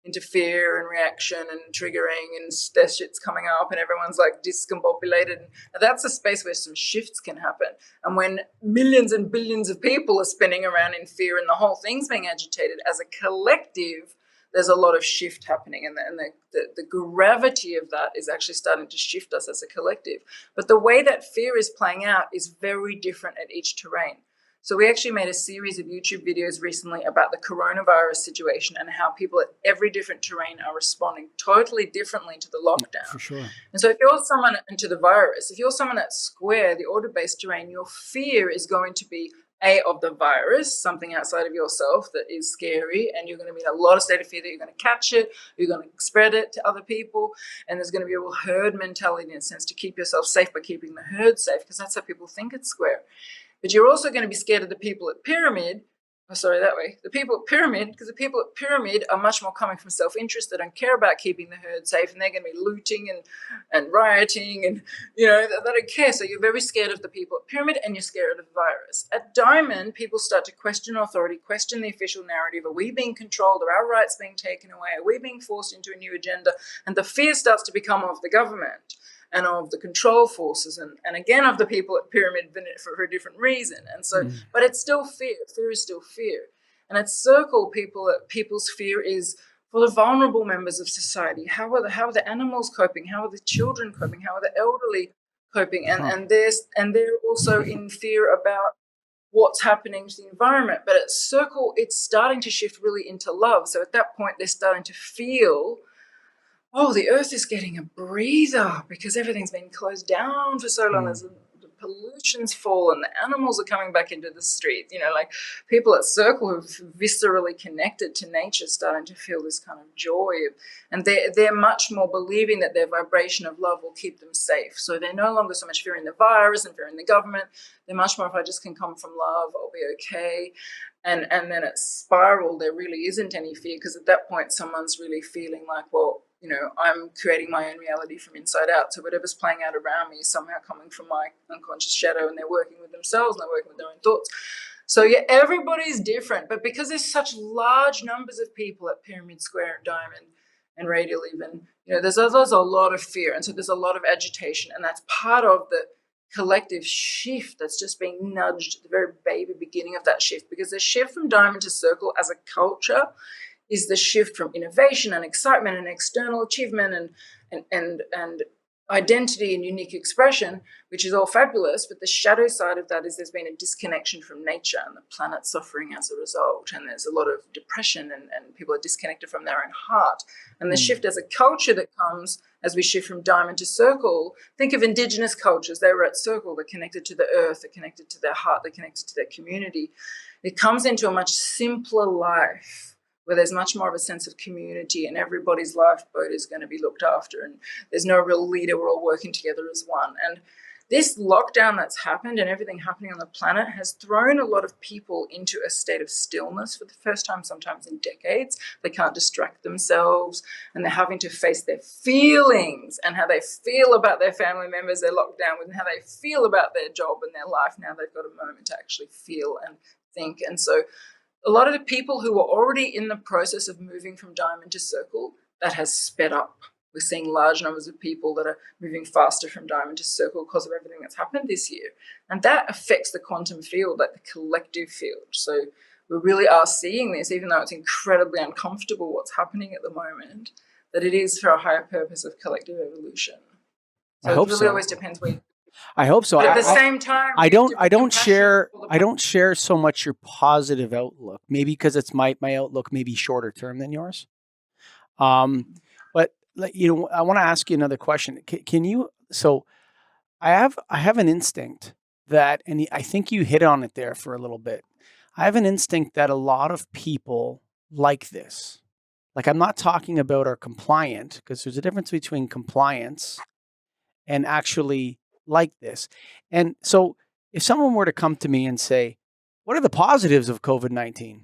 into fear and reaction and triggering, and their shit's coming up and everyone's like discombobulated. Now that's a space where some shifts can happen. And when millions and billions of people are spinning around in fear and the whole thing's being agitated as a collective, there's a lot of shift happening, and the gravity of that is actually starting to shift us as a collective. But the way that fear is playing out is very different at each terrain. So we actually made a series of YouTube videos recently about the coronavirus situation and how people at every different terrain are responding totally differently to the lockdown. For sure. And so if you're someone into the virus, if you're someone at square, the order-based terrain, your fear is going to be of the virus, something outside of yourself that is scary, and you're going to be in a lot of state of fear that you're going to catch it, you're going to spread it to other people, and there's going to be a real herd mentality in a sense to keep yourself safe by keeping the herd safe, because that's how people think at square. But you're also going to be scared of the people at Pyramid. The people at Pyramid, because the people at Pyramid are much more coming from self-interest. They don't care about keeping the herd safe, and they're going to be looting and rioting, and they don't care. So you're very scared of the people at Pyramid, and you're scared of the virus. At Diamond, people start to question authority, question the official narrative. Are we being controlled? Are our rights being taken away? Are we being forced into a new agenda? And the fear starts to become of the government and of the control forces, and again of the people at Pyramid for a different reason. And so, but it's still fear. Fear is still fear. And at Circle, people's fear is for the vulnerable members of society. How are the animals coping? How are the children coping? How are the elderly coping? And they're also in fear about what's happening to the environment. But at Circle, it's starting to shift really into love. So at that point, they're starting to feel, oh, the earth is getting a breather because everything's been closed down for so long. The pollution's fallen, the animals are coming back into the streets. Like people at Circle who've viscerally connected to nature starting to feel this kind of joy. And they're much more believing that their vibration of love will keep them safe. So they're no longer so much fearing the virus and fearing the government. They're much more, if I just can come from love, I'll be okay. And then at Spiral, there really isn't any fear, because at that point, someone's really feeling like, well, I'm creating my own reality from inside out. So whatever's playing out around me is somehow coming from my unconscious shadow, and they're working with themselves and they're working with their own thoughts. So yeah, everybody's different. But because there's such large numbers of people at Pyramid, Square, and Diamond, and Radial even, there's a lot of fear. And so there's a lot of agitation. And that's part of the collective shift that's just being nudged at the very baby beginning of that shift. Because the shift from Diamond to Circle as a culture is the shift from innovation and excitement and external achievement and identity and unique expression, which is all fabulous. But the shadow side of that is there's been a disconnection from nature, and the planet's suffering as a result. And there's a lot of depression, and people are disconnected from their own heart. And the shift as a culture that comes as we shift from Diamond to Circle, think of Indigenous cultures. They were at Circle, they're connected to the earth, they're connected to their heart, they're connected to their community. It comes into a much simpler life, where there's much more of a sense of community, and everybody's lifeboat is going to be looked after, and there's no real leader. We're all working together as one. And this lockdown that's happened and everything happening on the planet has thrown a lot of people into a state of stillness for the first time, sometimes in decades. They can't distract themselves, and they're having to face their feelings and how they feel about their family members they're locked down with, and how they feel about their job and their life. Now they've got a moment to actually feel and think. And so a lot of the people who were already in the process of moving from diamond to circle, that has sped up. We're seeing large numbers of people that are moving faster from diamond to circle because of everything that's happened this year. And that affects the quantum field, like the collective field. So we really are seeing this, even though it's incredibly uncomfortable what's happening at the moment, that it is for a higher purpose of collective evolution. So I hope it really so. always depends where. I hope so. But at the same time, I don't share so much your positive outlook. Maybe because it's my outlook maybe shorter term than yours. But I want to ask you another question. Can you? So I have an instinct that, and I think you hit on it there for a little bit. I have an instinct that a lot of people like this. Like, I'm not talking about are compliant, because there's a difference between compliance and actually like this. And so if someone were to come to me and say, what are the positives of COVID-19?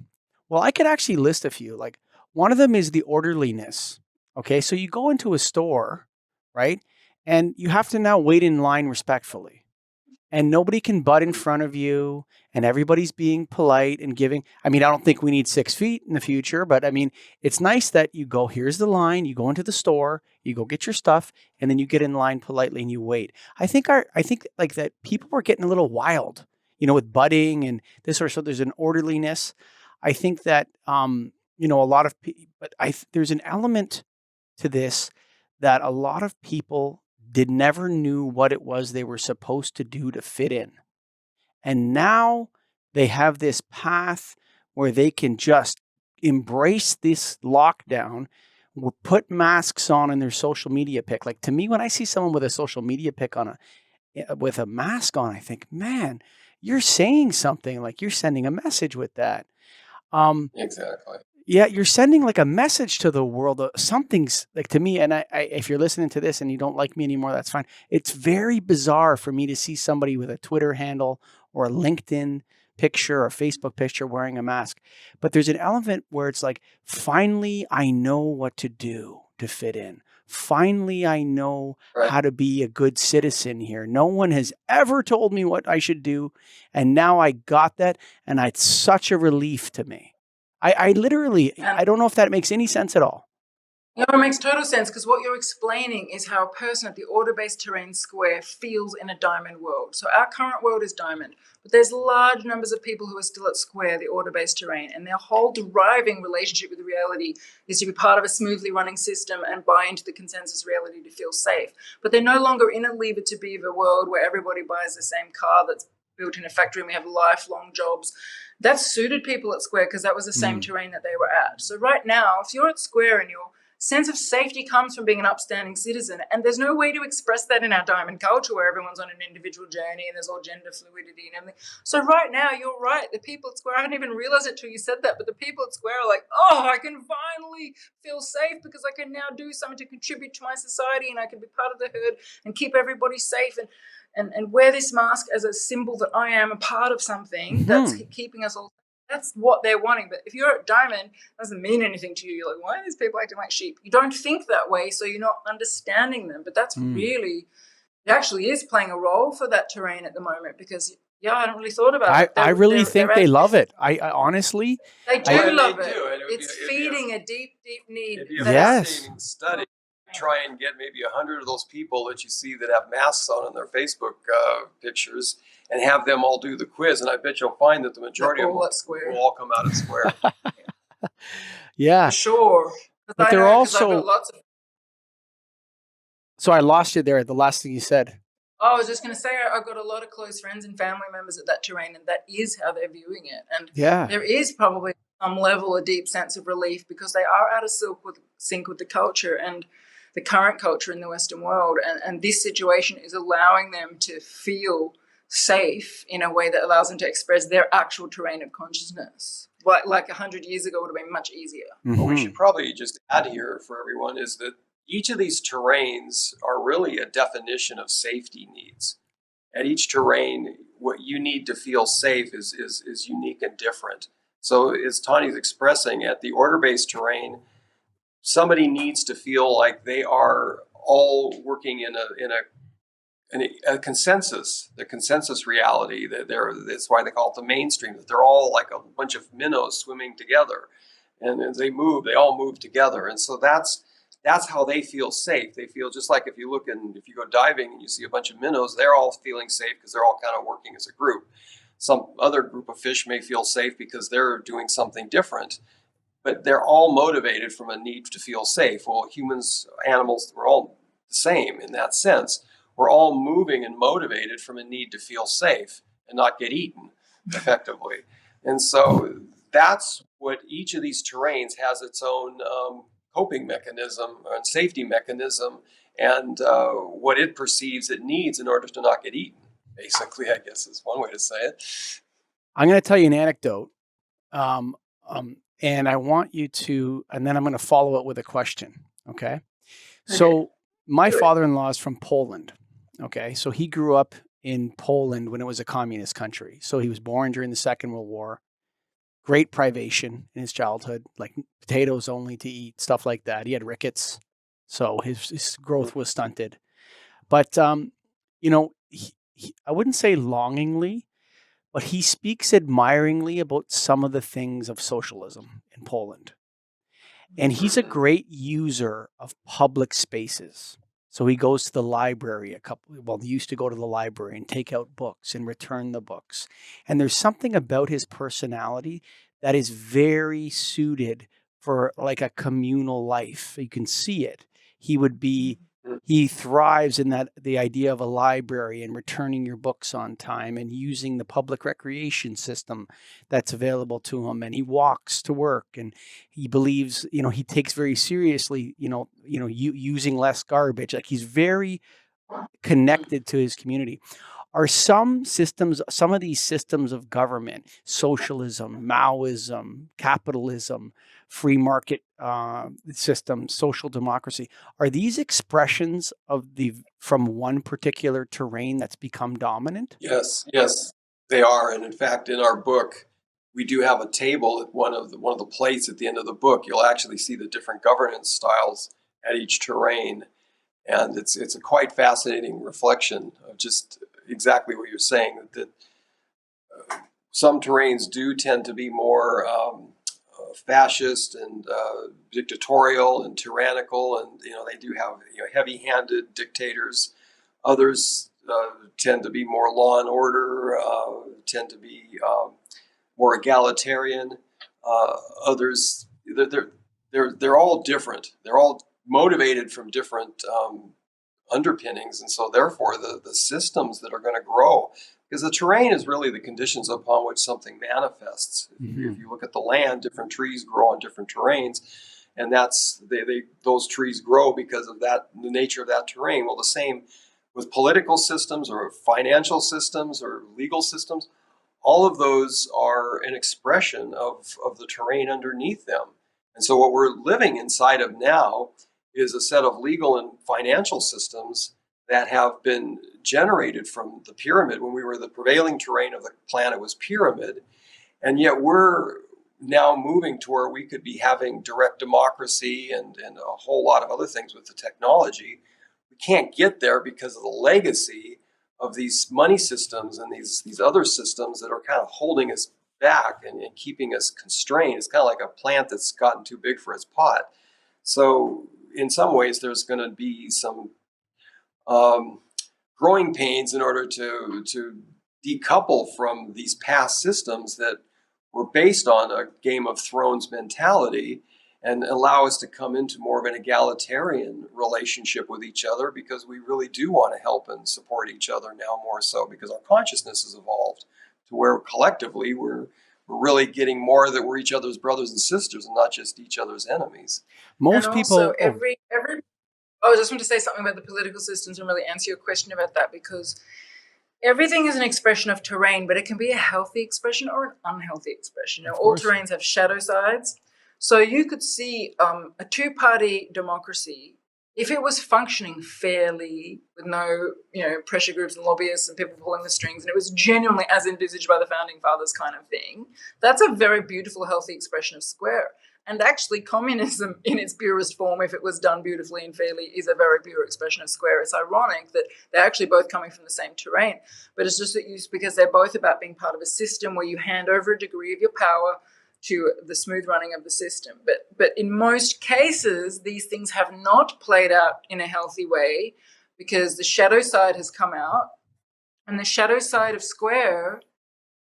Well, I could actually list a few. Like, one of them is the orderliness. Okay, so you go into a store, right? And you have to now wait in line respectfully. And nobody can butt in front of you, and everybody's being polite and giving. I mean, I don't think we need 6 feet in the future, but I mean, it's nice that you go, here's the line, you go into the store, you go get your stuff, and then you get in line politely and you wait. I think like that people were getting a little wild, with butting and this sort of, so there's an orderliness. I think that, a lot of people, but there's an element to this that a lot of people never knew what it was they were supposed to do to fit in. And now they have this path where they can just embrace this lockdown, put masks on in their social media pic. Like, to me, when I see someone with a social media pic with a mask on, I think, man, you're saying something, like you're sending a message with that. Exactly. Yeah, you're sending like a message to the world. Something's like, to me, and I, if you're listening to this and you don't like me anymore, that's fine. It's very bizarre for me to see somebody with a Twitter handle or a LinkedIn picture or Facebook picture wearing a mask. But there's an element where it's like, finally, I know what to do to fit in. Finally, I know how to be a good citizen here. No one has ever told me what I should do. And now I got that. And it's such a relief to me. I literally, I don't know if that makes any sense at all. No, it makes total sense, because what you're explaining is how a person at the order-based terrain square feels in a diamond world. So our current world is diamond, but there's large numbers of people who are still at square, the order-based terrain, and their whole deriving relationship with reality is to be part of a smoothly running system and buy into the consensus reality to feel safe. But they're no longer in a Leave It to Beaver world where everybody buys the same car that's built in a factory and we have lifelong jobs. That suited people at square because that was the same terrain that they were at. So right now, if you're at square and your sense of safety comes from being an upstanding citizen, and there's no way to express that in our diamond culture where everyone's on an individual journey and there's all gender fluidity and everything. So right now, you're right. The people at square, I hadn't even realized it till you said that, but the people at square are like, oh, I can finally feel safe because I can now do something to contribute to my society and I can be part of the herd and keep everybody safe and wear this mask as a symbol that I am a part of something that's keeping us all. That's what they're wanting. But if you're at diamond, it doesn't mean anything to you. You're like, why are these people acting like sheep? You don't think that way, so you're not understanding them. But that's really, it actually is playing a role for that terrain at the moment, because, I hadn't really thought about it. I really think they love it. I honestly. They do love it. It's feeding a deep, deep need. It'd be a fascinating study. Try and get maybe 100 of those people that you see that have masks on in their Facebook pictures and have them all do the quiz. And I bet you'll find that the majority of them will all come out at square. Yeah. For sure. But they're also... So I lost you there, the last thing you said. Oh, I was just going to say, I've got a lot of close friends and family members at that terrain, and that is how they're viewing it. And there is probably some level, a deep sense of relief, because they are out of sync with the culture and the current culture in the Western world. And this situation is allowing them to feel safe in a way that allows them to express their actual terrain of consciousness. Like 100 years ago would have been much easier. What we should probably just add here for everyone is that each of these terrains are really a definition of safety needs. At each terrain, what you need to feel safe is unique and different. So as Tahnee's expressing, at the order-based terrain, somebody needs to feel like they are all working in a a consensus, the consensus reality that that's why they call it the mainstream, that they're all like a bunch of minnows swimming together. And as they move, they all move together. And so that's how they feel safe. They feel just like if you go diving and you see a bunch of minnows, they're all feeling safe because they're all kind of working as a group. Some other group of fish may feel safe because they're doing something different, but they're all motivated from a need to feel safe. Well, humans, animals, we're all the same in that sense. We're all moving and motivated from a need to feel safe and not get eaten effectively. And so that's what each of these terrains has its own coping mechanism and safety mechanism, and what it perceives it needs in order to not get eaten, basically, I guess is one way to say it. I'm going to tell you an anecdote, and I want you to, and then I'm going to follow it with a question. Okay. So my father-in-law is from Poland. Okay. So he grew up in Poland when it was a communist country. So he was born during the Second World War. Great privation in his childhood, like potatoes only to eat, stuff like that. He had rickets, so his growth was stunted. But I wouldn't say longingly, but he speaks admiringly about some of the things of socialism in Poland. And he's a great user of public spaces. So he goes to the library he used to go to the library and take out books and return the books. And there's something about his personality that is very suited for like a communal life. You can see it. He thrives in the idea of a library and returning your books on time and using the public recreation system that's available to him. And he walks to work, and he believes, he takes very seriously, using less garbage. Like, he's very connected to his community. Are some of these systems of government, socialism, Maoism, capitalism, free market system, social democracy, are these expressions from one particular terrain that's become dominant? Yes, they are. And in fact, in our book, we do have a table at one of the plates at the end of the book. You'll actually see the different governance styles at each terrain. And it's a quite fascinating reflection of just exactly what you're saying, that some terrains do tend to be more fascist and dictatorial and tyrannical, and they do have heavy-handed dictators. Others tend to be more law and order, tend to be more egalitarian. Others, they're all different. They're all motivated from different underpinnings, and so therefore the systems that are going to grow, because the terrain is really the conditions upon which something manifests. Mm-hmm. If you look at the land, different trees grow on different terrains, and that's those trees grow because of that, the nature of that terrain. Well, the same with political systems or financial systems or legal systems. All of those are an expression of the terrain underneath them. And so what we're living inside of now is a set of legal and financial systems that have been generated from the pyramid. When we were the prevailing terrain of the planet was pyramid, and yet we're now moving to where we could be having direct democracy and a whole lot of other things with the technology. We can't get there because of the legacy of these money systems and these other systems that are kind of holding us back and keeping us constrained. It's kind of like a plant that's gotten too big for its pot. So in some ways, there's going to be some growing pains in order to decouple from these past systems that were based on a Game of Thrones mentality and allow us to come into more of an egalitarian relationship with each other, because we really do want to help and support each other now more so because our consciousness has evolved to where collectively we're really getting more that we're each other's brothers and sisters and not just each other's enemies. Most people... I just want to say something about the political systems and really answer your question about that, because everything is an expression of terrain, but it can be a healthy expression or an unhealthy expression. All terrains have shadow sides. So you could see a two-party democracy, if it was functioning fairly with no pressure groups and lobbyists and people pulling the strings, and it was genuinely as envisaged by the founding fathers kind of thing, that's a very beautiful, healthy expression of square. And actually, communism in its purest form, if it was done beautifully and fairly, is a very pure expression of square. It's ironic that they're actually both coming from the same terrain, but it's just that because they're both about being part of a system where you hand over a degree of your power to the smooth running of the system. But in most cases, these things have not played out in a healthy way because the shadow side has come out, and the shadow side of square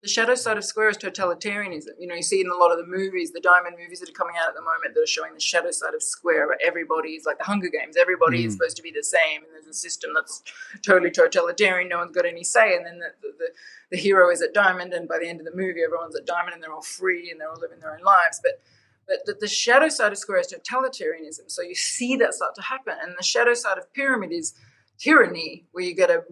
is totalitarianism. You see in a lot of the movies, the diamond movies that are coming out at the moment, that are showing the shadow side of square, where everybody is like the Hunger Games. Everybody is supposed to be the same, and there's a system that's totally totalitarian. No one's got any say, and then the hero is at diamond, and by the end of the movie, everyone's at diamond, and they're all free, and they're all living their own lives. But the shadow side of square is totalitarianism. So you see that start to happen, and the shadow side of pyramid is tyranny, where you get a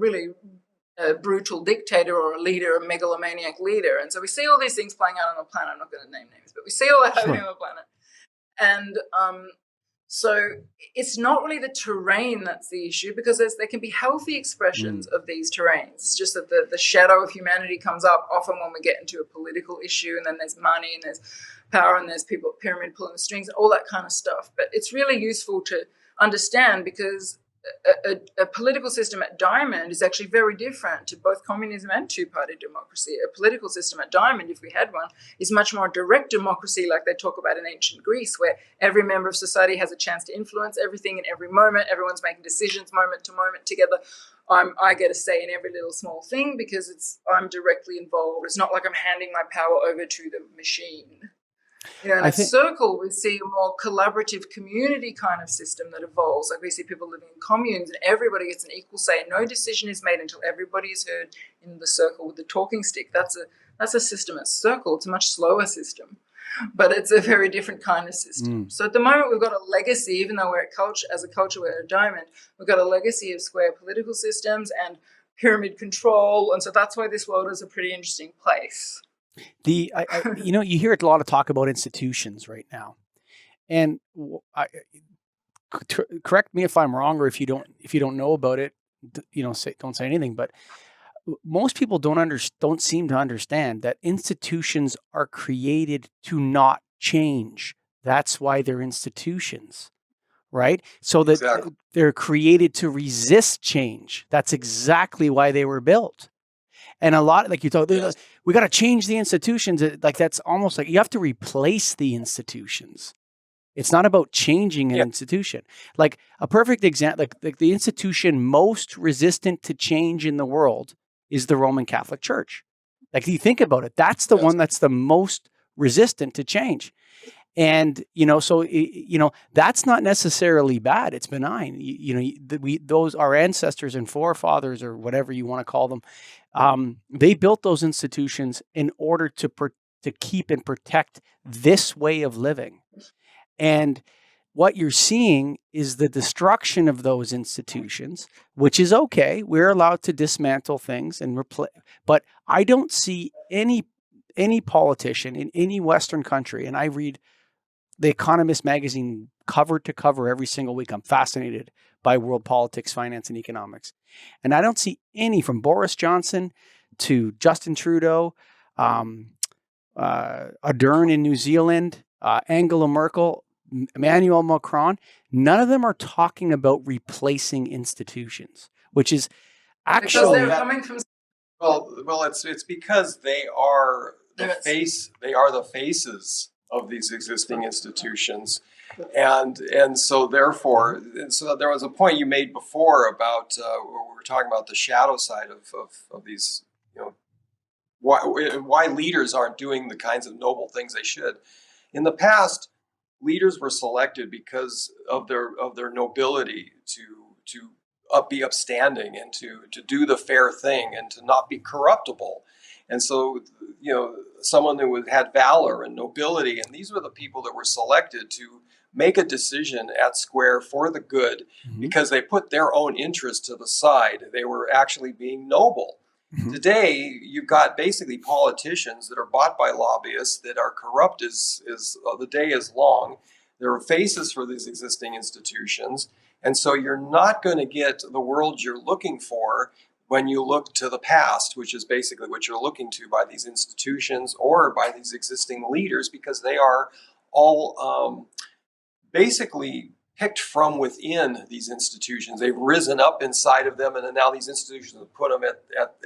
brutal dictator or a leader, a megalomaniac leader. And so we see all these things playing out on the planet. I'm not going to name names, but we see all that happening on the planet. And so it's not really the terrain that's the issue, because there can be healthy expressions of these terrains. It's just that the shadow of humanity comes up often when we get into a political issue, and then there's money and there's power and there's people at pyramid pulling the strings, all that kind of stuff. But it's really useful to understand, because a political system at diamond is actually very different to both communism and two-party democracy. A political system at diamond, if we had one, is much more direct democracy, like they talk about in ancient Greece, where every member of society has a chance to influence everything in every moment. Everyone's making decisions moment to moment together. I get a say in every little small thing because I'm directly involved. It's not like I'm handing my power over to the machine. In a circle, we see a more collaborative community kind of system that evolves. Like we see people living in communes, and everybody gets an equal say. And no decision is made until everybody is heard in the circle with the talking stick. That's a system at circle. It's a much slower system, but it's a very different kind of system. So at the moment, we've got a legacy, even though we're as a culture, we're a diamond. We've got a legacy of square political systems and pyramid control, and so that's why this world is a pretty interesting place. You hear a lot of talk about institutions right now, and correct me if I'm wrong, or if you don't know about it, don't say anything. But most people don't seem to understand that institutions are created to not change. That's why they're institutions, right? So that they're created to resist change. That's exactly why they were built. And a lot, like you told, we got to change the institutions. Like that's almost like you have to replace the institutions. It's not about changing an institution. Like a perfect example, like the institution most resistant to change in the world is the Roman Catholic Church. Like you think about it, that's the one that's the most resistant to change. And, so, that's not necessarily bad. It's benign. Those our ancestors and forefathers, or whatever you want to call them, they built those institutions in order to keep and protect this way of living. And what you're seeing is the destruction of those institutions, which is okay. We're allowed to dismantle things and replace. But I don't see any politician in any Western country, and I read The Economist magazine cover to cover every single week. I'm fascinated by world politics, finance, and economics. And I don't see any, from Boris Johnson to Justin Trudeau, Ardern in New Zealand, Angela Merkel, Emmanuel Macron, none of them are talking about replacing institutions, which is actually... Because they're coming from... Well, it's because they are the faces of these existing institutions. And so therefore, there was a point you made before about where we were talking about the shadow side of these, why leaders aren't doing the kinds of noble things they should. In the past, leaders were selected because of their nobility to be upstanding and to do the fair thing and to not be corruptible. And so, someone who had valor and nobility, and these were the people that were selected to make a decision at square for the good, because they put their own interest to the side. They were actually being noble. Today, you've got basically politicians that are bought by lobbyists that are corrupt as the day is long. There are faces for these existing institutions. And so you're not going to get the world you're looking for when you look to the past, which is basically what you're looking to by these institutions or by these existing leaders, because they are all basically picked from within these institutions. They've risen up inside of them, and then now these institutions have put them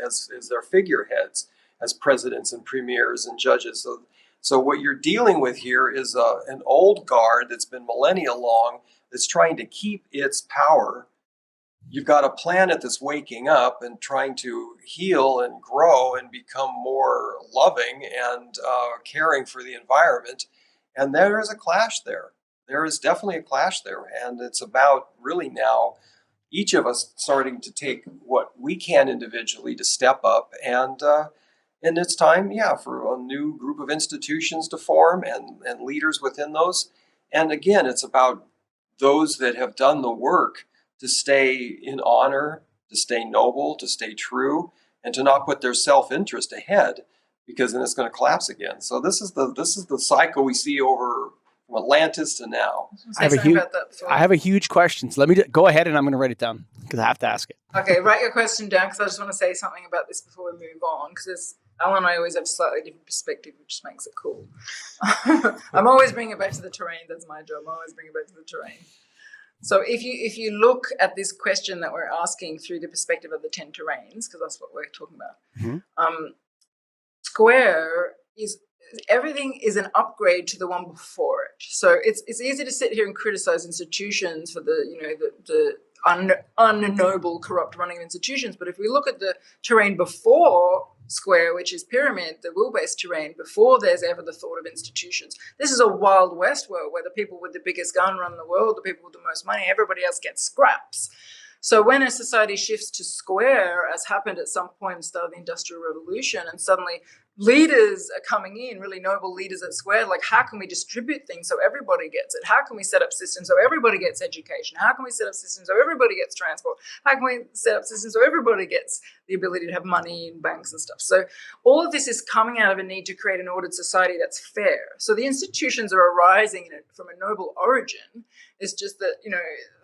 as their figureheads, as presidents and premiers and judges. So what you're dealing with here is an old guard that's been millennia long that's trying to keep its power. You've got a planet that's waking up and trying to heal and grow and become more loving and caring for the environment. And there is a clash there. There is definitely a clash there. And it's about really now each of us starting to take what we can individually to step up. And it's time, for a new group of institutions to form and leaders within those. And again, it's about those that have done the work to stay in honor, to stay noble, to stay true, and to not put their self-interest ahead, because then it's going to collapse again. So this is the cycle we see over from Atlantis to now. I have a huge question. So let me go ahead, and I'm going to write it down because I have to ask it. Okay, write your question down, because I just want to say something about this before we move on, because Alan and I always have a slightly different perspective, which makes it cool. I'm always bringing it back to the terrain. That's my job. I'm always bringing it back to the terrain. So if you look at this question that we're asking through the perspective of the 10 terrains, because that's what we're talking about, square is everything is an upgrade to the one before it. So it's easy to sit here and criticize institutions for the unnoble, corrupt running of institutions. But if we look at the terrain before square, which is pyramid, the will-based terrain, before there's ever the thought of institutions, this is a Wild West world where the people with the biggest gun run the world, the people with the most money, everybody else gets scraps. So when a society shifts to square, as happened at some point in the start of the Industrial Revolution, and suddenly leaders are coming in, really noble leaders at square, like how can we distribute things so everybody gets it? How can we set up systems so everybody gets education? How can we set up systems so everybody gets transport? How can we set up systems so everybody gets the ability to have money in banks and stuff? So all of this is coming out of a need to create an ordered society that's fair. So the institutions are arising from a noble origin. It's just that,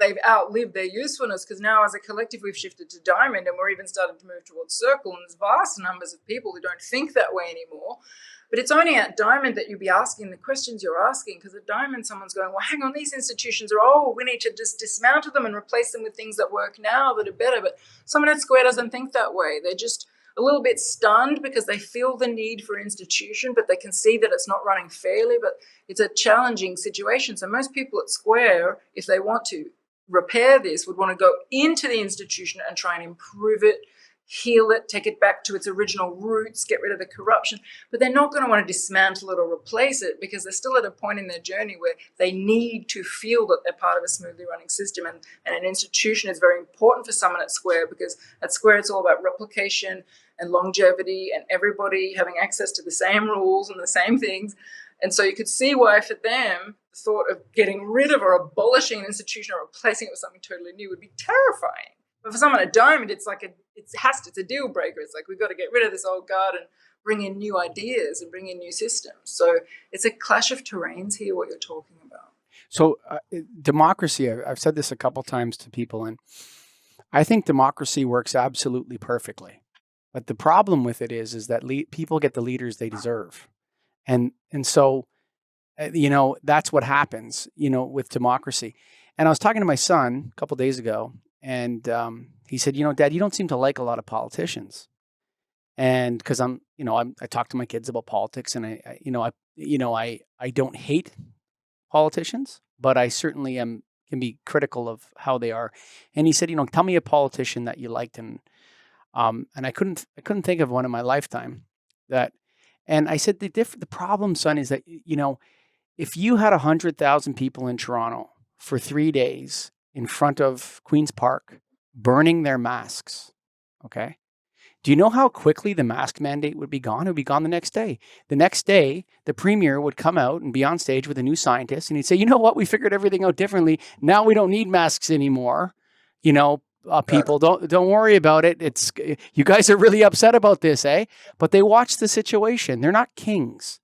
they've outlived their usefulness, because now as a collective we've shifted to diamond, and we're even starting to move towards circle, and there's vast numbers of people who don't think that way anymore. But it's only at diamond that you'll be asking the questions you're asking, because at diamond someone's going, well, hang on, these institutions are we need to just dismantle them and replace them with things that work now that are better. But someone at square doesn't think that way. They're just a little bit stunned because they feel the need for institution, but they can see that it's not running fairly, but it's a challenging situation. So most people at square, if they want to repair this, would want to go into the institution and try and improve it, heal it, take it back to its original roots, get rid of the corruption. But they're not going to want to dismantle it or replace it, because they're still at a point in their journey where they need to feel that they're part of a smoothly running system. And an institution is very important for someone at square, because at square it's all about replication and longevity and everybody having access to the same rules and the same things. And so you could see why for them the thought of getting rid of or abolishing an institution or replacing it with something totally new would be terrifying. But for someone at diamond, it's like it's a deal breaker. It's like, we've got to get rid of this old guard and bring in new ideas and bring in new systems. So it's a clash of terrains here, what you're talking about. So democracy, I've said this a couple times to people, and I think democracy works absolutely perfectly. But the problem with it is that people get the leaders they deserve. And so, that's what happens, with democracy. And I was talking to my son a couple days ago, and he said, Dad, you don't seem to like a lot of politicians. And because I talk to my kids about politics, and I don't hate politicians, but I certainly can be critical of how they are. And he said, tell me a politician that you liked. And I couldn't think of one in my lifetime and I said, the problem, son, is that, if you had 100,000 people in Toronto for 3 days in front of Queen's Park, burning their masks, okay? Do you know how quickly the mask mandate would be gone? It would be gone the next day. The next day, the premier would come out and be on stage with a new scientist, and he'd say, you know what? We figured everything out differently. Now we don't need masks anymore. People, don't worry about it. You guys are really upset about this, eh? But they watch the situation. They're not kings.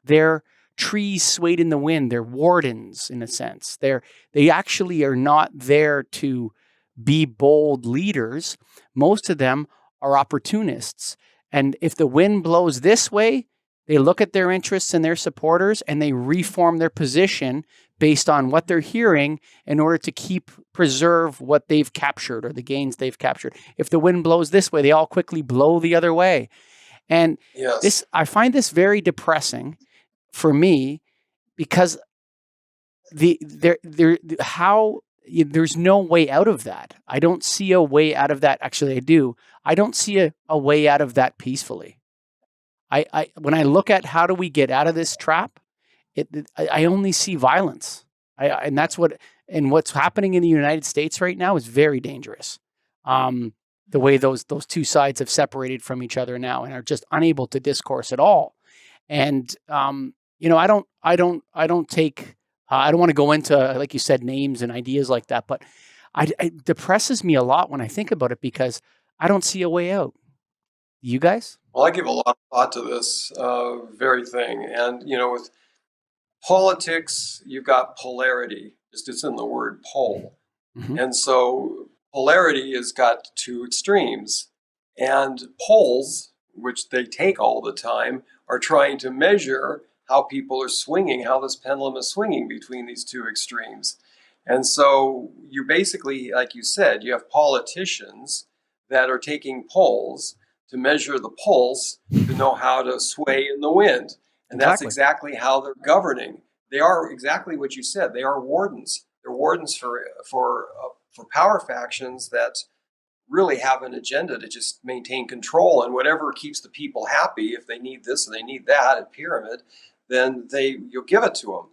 They're trees swayed in the wind. They're wardens, in a sense. They actually are not there to be bold leaders. Most of them are opportunists. And if the wind blows this way, They look at their interests and their supporters, and they reform their position based on what they're hearing in order to preserve what they've captured or the gains they've captured. If the wind blows this way, they all quickly blow the other way. And I find this very depressing for me, because there's no way out of that. I don't see a way out of that. Actually, I do. I don't see a way out of that peacefully. When I look at how do we get out of this trap, I only see violence. And what's happening in the United States right now is very dangerous. The way those two sides have separated from each other now and are just unable to discourse at all. And I don't want to go into, like you said, names and ideas like that, but it depresses me a lot when I think about it, because I don't see a way out. You guys? Well, I give a lot of thought to this very thing. And, with politics, you've got polarity. It's in the word pole. Mm-hmm. And so polarity has got two extremes. And poles, which they take all the time, are trying to measure how people are swinging, how this pendulum is swinging between these two extremes. And so you basically, like you said, you have politicians that are taking polls to measure the pulse, to know how to sway in the wind. And that's exactly how they're governing. They are exactly what you said. They are wardens. They're wardens for power factions that really have an agenda to just maintain control, and whatever keeps the people happy. If they need this and they need that, a pyramid, then you'll give it to them.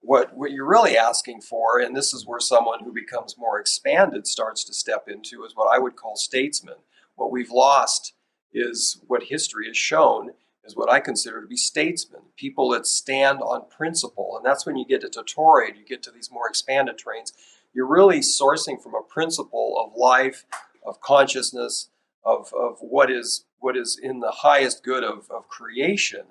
What you're really asking for, and this is where someone who becomes more expanded starts to step into, is what I would call statesmen. What we've lost is what history has shown is what I consider to be statesmen, people that stand on principle. And that's when you get to Torrid, you get to these more expanded trains. You're really sourcing from a principle of life, of consciousness, of what is in the highest good of creation.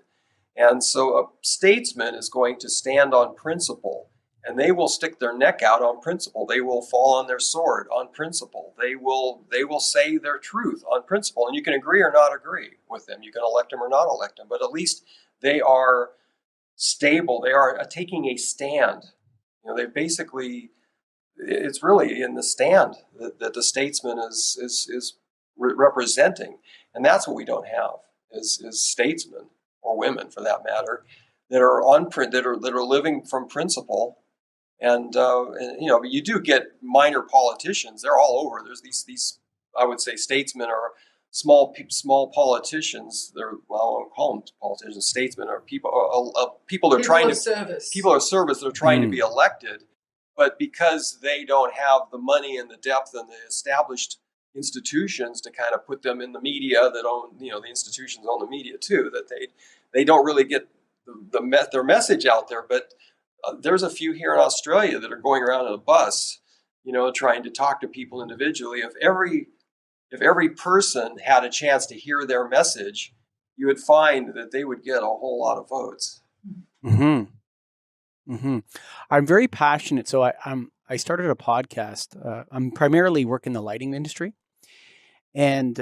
And so a statesman is going to stand on principle, and they will stick their neck out on principle. They will fall on their sword on principle. They will say their truth on principle. And you can agree or not agree with them. You can elect them or not elect them. But at least they are stable. They are taking a stand. They basically, it's really in the stand that the statesman is representing. And that's what we don't have is statesmen, or women for that matter, that are that are living from principle. And you do get minor politicians. They're all over. There's these I would say statesmen or small politicians. I won't call them politicians. Statesmen are people that are trying to service. People of service that are trying to be elected, but because they don't have the money and the depth and the established institutions to kind of put them in the media that own, the institutions own the media too, that they don't really get their message out there. But there's a few here in Australia that are going around in a bus, trying to talk to people individually. If every person had a chance to hear their message, you would find that they would get a whole lot of votes. Mm-hmm. Mm-hmm. I'm very passionate. So I started a podcast. I'm primarily work in the lighting industry, and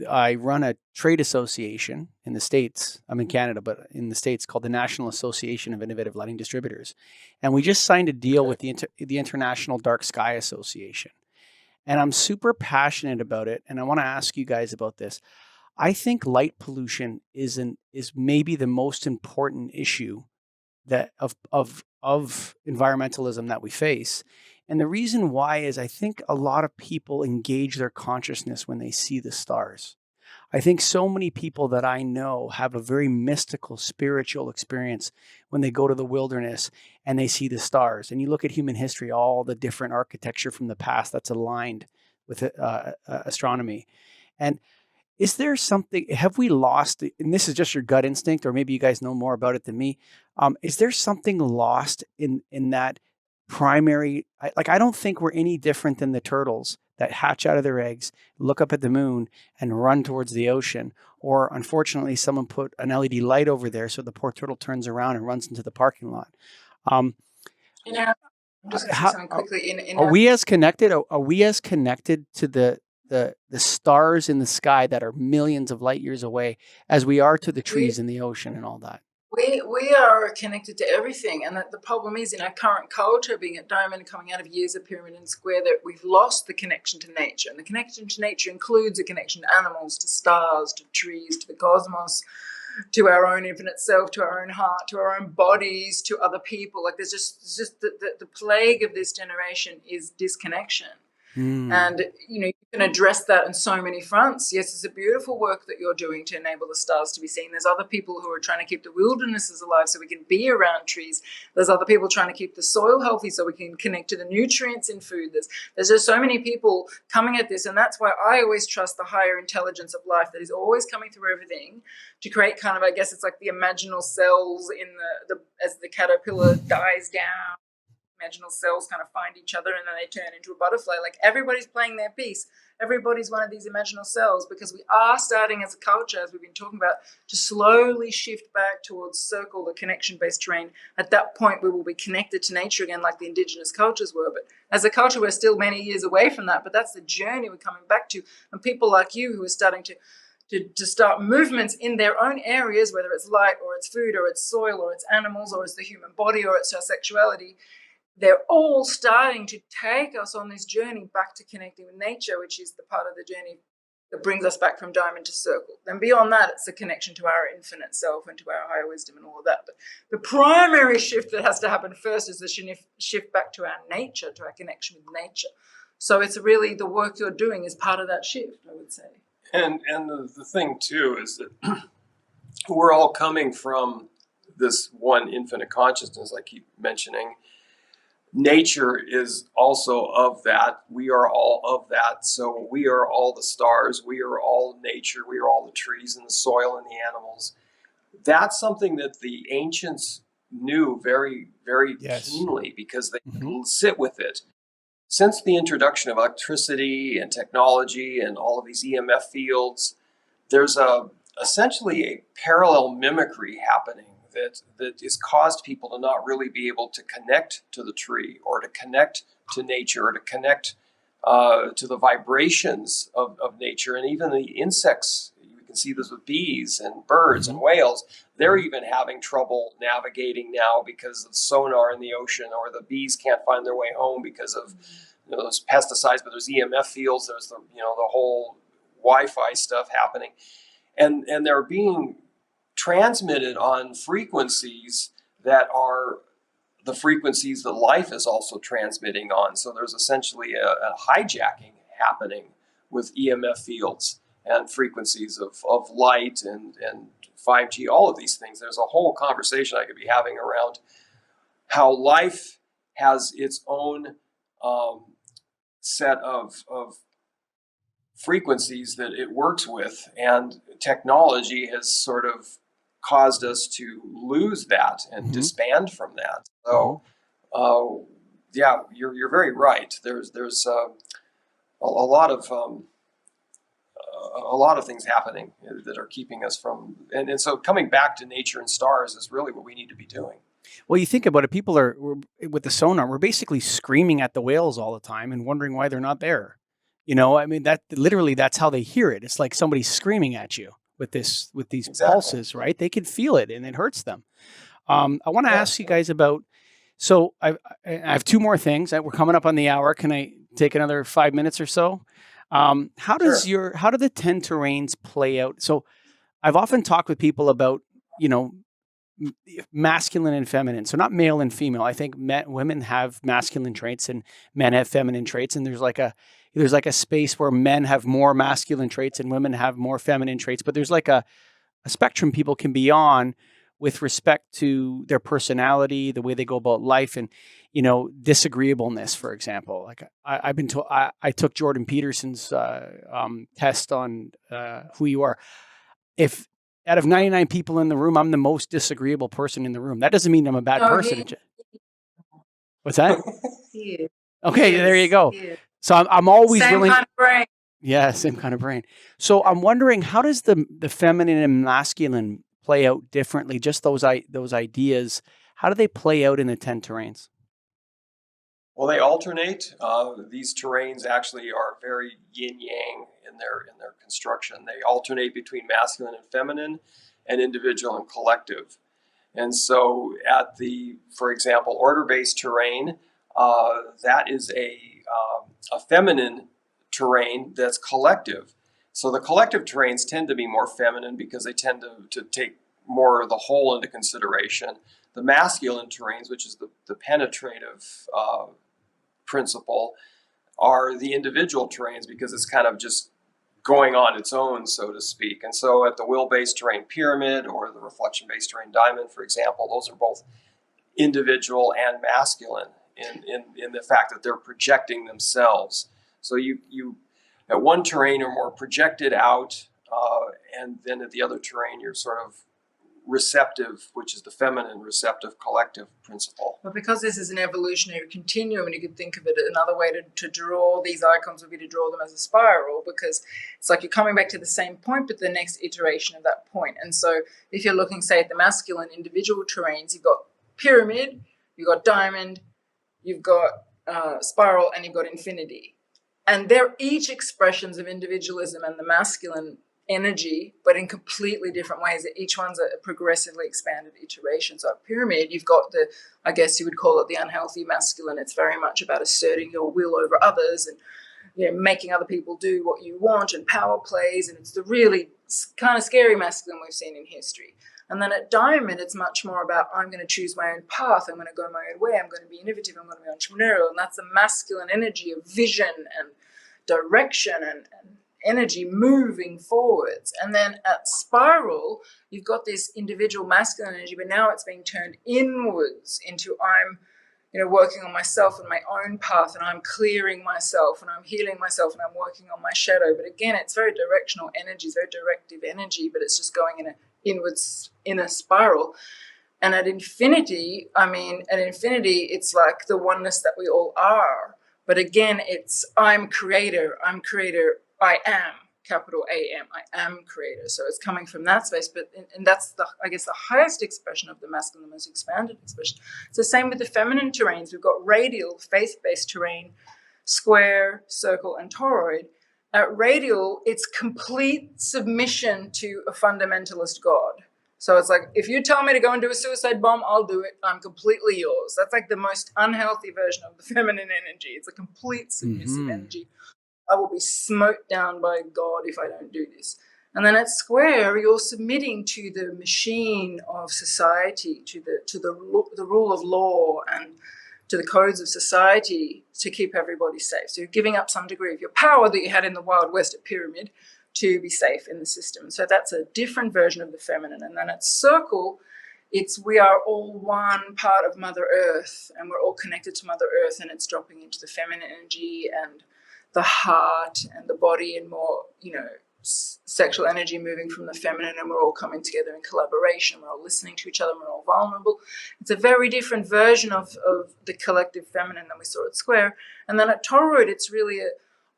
I run a trade association in the States. I'm in Canada, but in the States, called the National Association of Innovative Lighting Distributors. And we just signed a deal with the International Dark Sky Association. And I'm super passionate about it. And I want to ask you guys about this. I think light pollution is maybe the most important issue that of environmentalism that we face. And the reason why is I think a lot of people engage their consciousness when they see the stars. I think so many people that I know have a very mystical, spiritual experience when they go to the wilderness and they see the stars. And you look at human history, all the different architecture from the past that's aligned with astronomy. And is there something, have we lost, and this is just your gut instinct, or maybe you guys know more about it than me, is there something lost in that primary, I don't think we're any different than the turtles that hatch out of their eggs, look up at the moon, and run towards the ocean. Or unfortunately, someone put an LED light over there, so the poor turtle turns around and runs into the parking lot. I'm just going to say something quickly. Are we as connected? Are we as connected to the stars in the sky that are millions of light years away as we are to the trees in the ocean and all that. We are connected to everything, and that the problem is in our current culture, being at Diamond, coming out of years of Pyramid and Square, that we've lost the connection to nature. And the connection to nature includes a connection to animals, to stars, to trees, to the cosmos, to our own infinite self, to our own heart, to our own bodies, to other people. Like there's just the plague of this generation is disconnection. And, you can address that on so many fronts. Yes, it's a beautiful work that you're doing to enable the stars to be seen. There's other people who are trying to keep the wildernesses alive so we can be around trees. There's other people trying to keep the soil healthy so we can connect to the nutrients in food. There's just so many people coming at this. And that's why I always trust the higher intelligence of life that is always coming through everything to create kind of, I guess it's like the imaginal cells in the as the caterpillar dies down. Imaginal cells kind of find each other and then they turn into a butterfly. Like everybody's playing their piece. Everybody's one of these imaginal cells, because we are starting as a culture, as we've been talking about, to slowly shift back towards circle, the connection-based terrain. At that point, we will be connected to nature again like the indigenous cultures were. But as a culture, we're still many years away from that. But that's the journey we're coming back to. And people like you who are starting to start movements in their own areas, whether it's light or it's food or it's soil or it's animals or it's the human body or it's our sexuality, they're all starting to take us on this journey back to connecting with nature, which is the part of the journey that brings us back from diamond to circle. Then beyond that, it's a connection to our infinite self and to our higher wisdom and all of that. But the primary shift that has to happen first is the shift back to our nature, to our connection with nature. So it's really the work you're doing is part of that shift, I would say. And the thing, too, is that we're all coming from this one infinite consciousness I keep mentioning. Nature is also of that. We are all of that. So we are all the stars. We are all nature. We are all the trees and the soil and the animals. That's something that the ancients knew very, very keenly, because they could sit with it. Since the introduction of electricity and technology and all of these EMF fields, there's essentially a parallel mimicry happening that has caused people to not really be able to connect to the tree or to connect to nature or to connect to the vibrations of nature. And even the insects, you can see this with bees and birds and whales, they're even having trouble navigating now because of sonar in the ocean, or the bees can't find their way home because of those pesticides, but there's EMF fields, there's the whole Wi-Fi stuff happening. And they're being transmitted on frequencies that are the frequencies that life is also transmitting on. So there's essentially a hijacking happening with EMF fields and frequencies of light and 5G, all of these things. There's a whole conversation I could be having around how life has its own set of frequencies that it works with, and technology has sort of caused us to lose that and disband from that. So, yeah, you're very right. There's a lot of things happening that are keeping us from, and so coming back to nature and stars is really what we need to be doing. Well, you think about it, we're with the sonar, we're basically screaming at the whales all the time and wondering why they're not there. I mean, that's how they hear it. It's like somebody's screaming at you with these pulses, right? They can feel it and it hurts them. I want to ask you guys about, so I have two more things. We're coming up on the hour. Can I take another 5 minutes or so? How do the 10 terrains play out? So I've often talked with people about, masculine and feminine. So not male and female. I think women have masculine traits and men have feminine traits. And there's like a space where men have more masculine traits and women have more feminine traits. But there's like a spectrum people can be on with respect to their personality, the way they go about life, and, disagreeableness, for example. Like I've been told, I took Jordan Peterson's test on who you are. If out of 99 people in the room, I'm the most disagreeable person in the room, that doesn't mean I'm a bad person. What's that? Yeah. Okay, there you go. Yeah. So I'm always same willing. Kind of brain. Yeah, same kind of brain. So I'm wondering, how does the feminine and masculine play out differently? Just those ideas, how do they play out in the 10 terrains? Well, they alternate. These terrains actually are very yin-yang in their construction. They alternate between masculine and feminine, and individual and collective. And so for example, order-based terrain, that is a feminine terrain that's collective. So the collective terrains tend to be more feminine because they tend to take more of the whole into consideration. The masculine terrains, which is the penetrative principle, are the individual terrains because it's kind of just going on its own, so to speak. And so at the will-based terrain pyramid or the reflection-based terrain diamond, for example, those are both individual and masculine in the fact that they're projecting themselves. So you at one terrain are more projected out, and then at the other terrain you're sort of receptive, which is the feminine receptive collective principle. But because this is an evolutionary continuum, and you could think of it another way to draw these icons would be to draw them as a spiral, because it's like you're coming back to the same point, but the next iteration of that point. And so if you're looking, say, at the masculine individual terrains, you've got pyramid, you've got diamond, you've got spiral, and you've got infinity. And they're each expressions of individualism and the masculine energy, but in completely different ways. Each one's a progressively expanded iteration. So at pyramid, you've got I guess you would call it the unhealthy masculine. It's very much about asserting your will over others and making other people do what you want, and power plays, and it's the really kind of scary masculine we've seen in history. And then at diamond, it's much more about I'm going to choose my own path, I'm going to go my own way, I'm going to be innovative, I'm going to be entrepreneurial, and that's the masculine energy of vision and direction and energy moving forwards. And then at spiral, you've got this individual masculine energy, but now it's being turned inwards into I'm working on myself and my own path, and I'm clearing myself and I'm healing myself and I'm working on my shadow. But again, it's very directional energy, it's very directive energy, but it's just going in a spiral. And at infinity, it's like the oneness that we all are. But again, it's I'm creator, I am, capital A-M, I am creator. So it's coming from that space, and that's the highest expression of the masculine, the most expanded expression. It's the same with the feminine terrains. We've got radial, faith-based terrain, square, circle, and toroid. At radial, it's complete submission to a fundamentalist God. So it's like, if you tell me to go and do a suicide bomb, I'll do it. I'm completely yours. That's like the most unhealthy version of the feminine energy. It's a complete submissive energy. I will be smote down by God if I don't do this. And then at square, you're submitting to the machine of society, to the rule of law and to the codes of society to keep everybody safe. So you're giving up some degree of your power that you had in the Wild West at pyramid to be safe in the system. So that's a different version of the feminine. And then at circle, we are all one part of Mother Earth, and we're all connected to Mother Earth, and it's dropping into the feminine energy and the heart and the body, and more, sexual energy moving from the feminine, and we're all coming together in collaboration. We're all listening to each other. We're all vulnerable. It's a very different version of the collective feminine than we saw at square. And then at toroid, it's really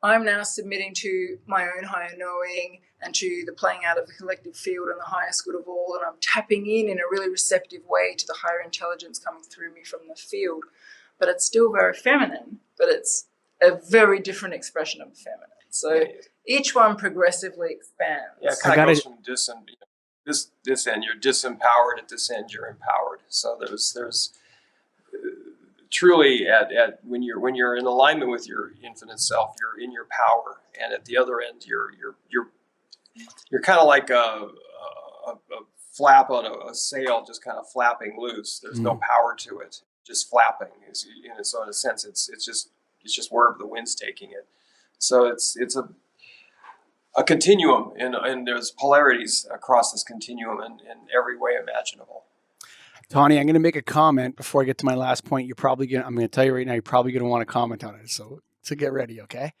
I'm now submitting to my own higher knowing and to the playing out of the collective field and the highest good of all, and I'm tapping in a really receptive way to the higher intelligence coming through me from the field. But it's still very feminine, but it's a very different expression of the feminine. So each one progressively expands. Yeah, it kind of goes from this end you're disempowered, at this end you're empowered. So there's truly at when you're in alignment with your infinite self, you're in your power, and at the other end you're kind of like a flap on a sail, just kind of flapping loose. There's no power to it, just flapping. So in a sense, it's just wherever the wind's taking it. So it's a continuum, and there's polarities across this continuum in every way imaginable. Tahnee, I'm going to make a comment before I get to my last point. I'm going to tell you right now, you're probably going to want to comment on it. So get ready, okay?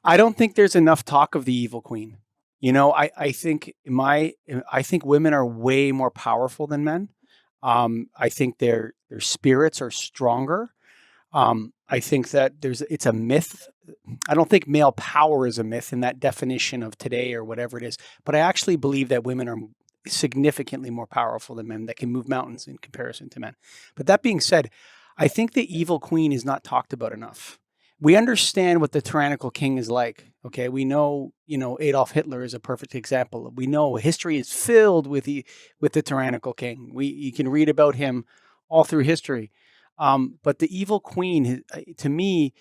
I don't think there's enough talk of the evil queen. I think women are way more powerful than men. I think their spirits are stronger. I think that it's a myth. I don't think male power is a myth in that definition of today or whatever it is, but I actually believe that women are significantly more powerful than men, that can move mountains in comparison to men. But that being said, I think the evil queen is not talked about enough. We understand what the tyrannical king is like. Okay, we know, Adolf Hitler is a perfect example. We know history is filled with the tyrannical king. You can read about him all through history. But the evil queen, to me,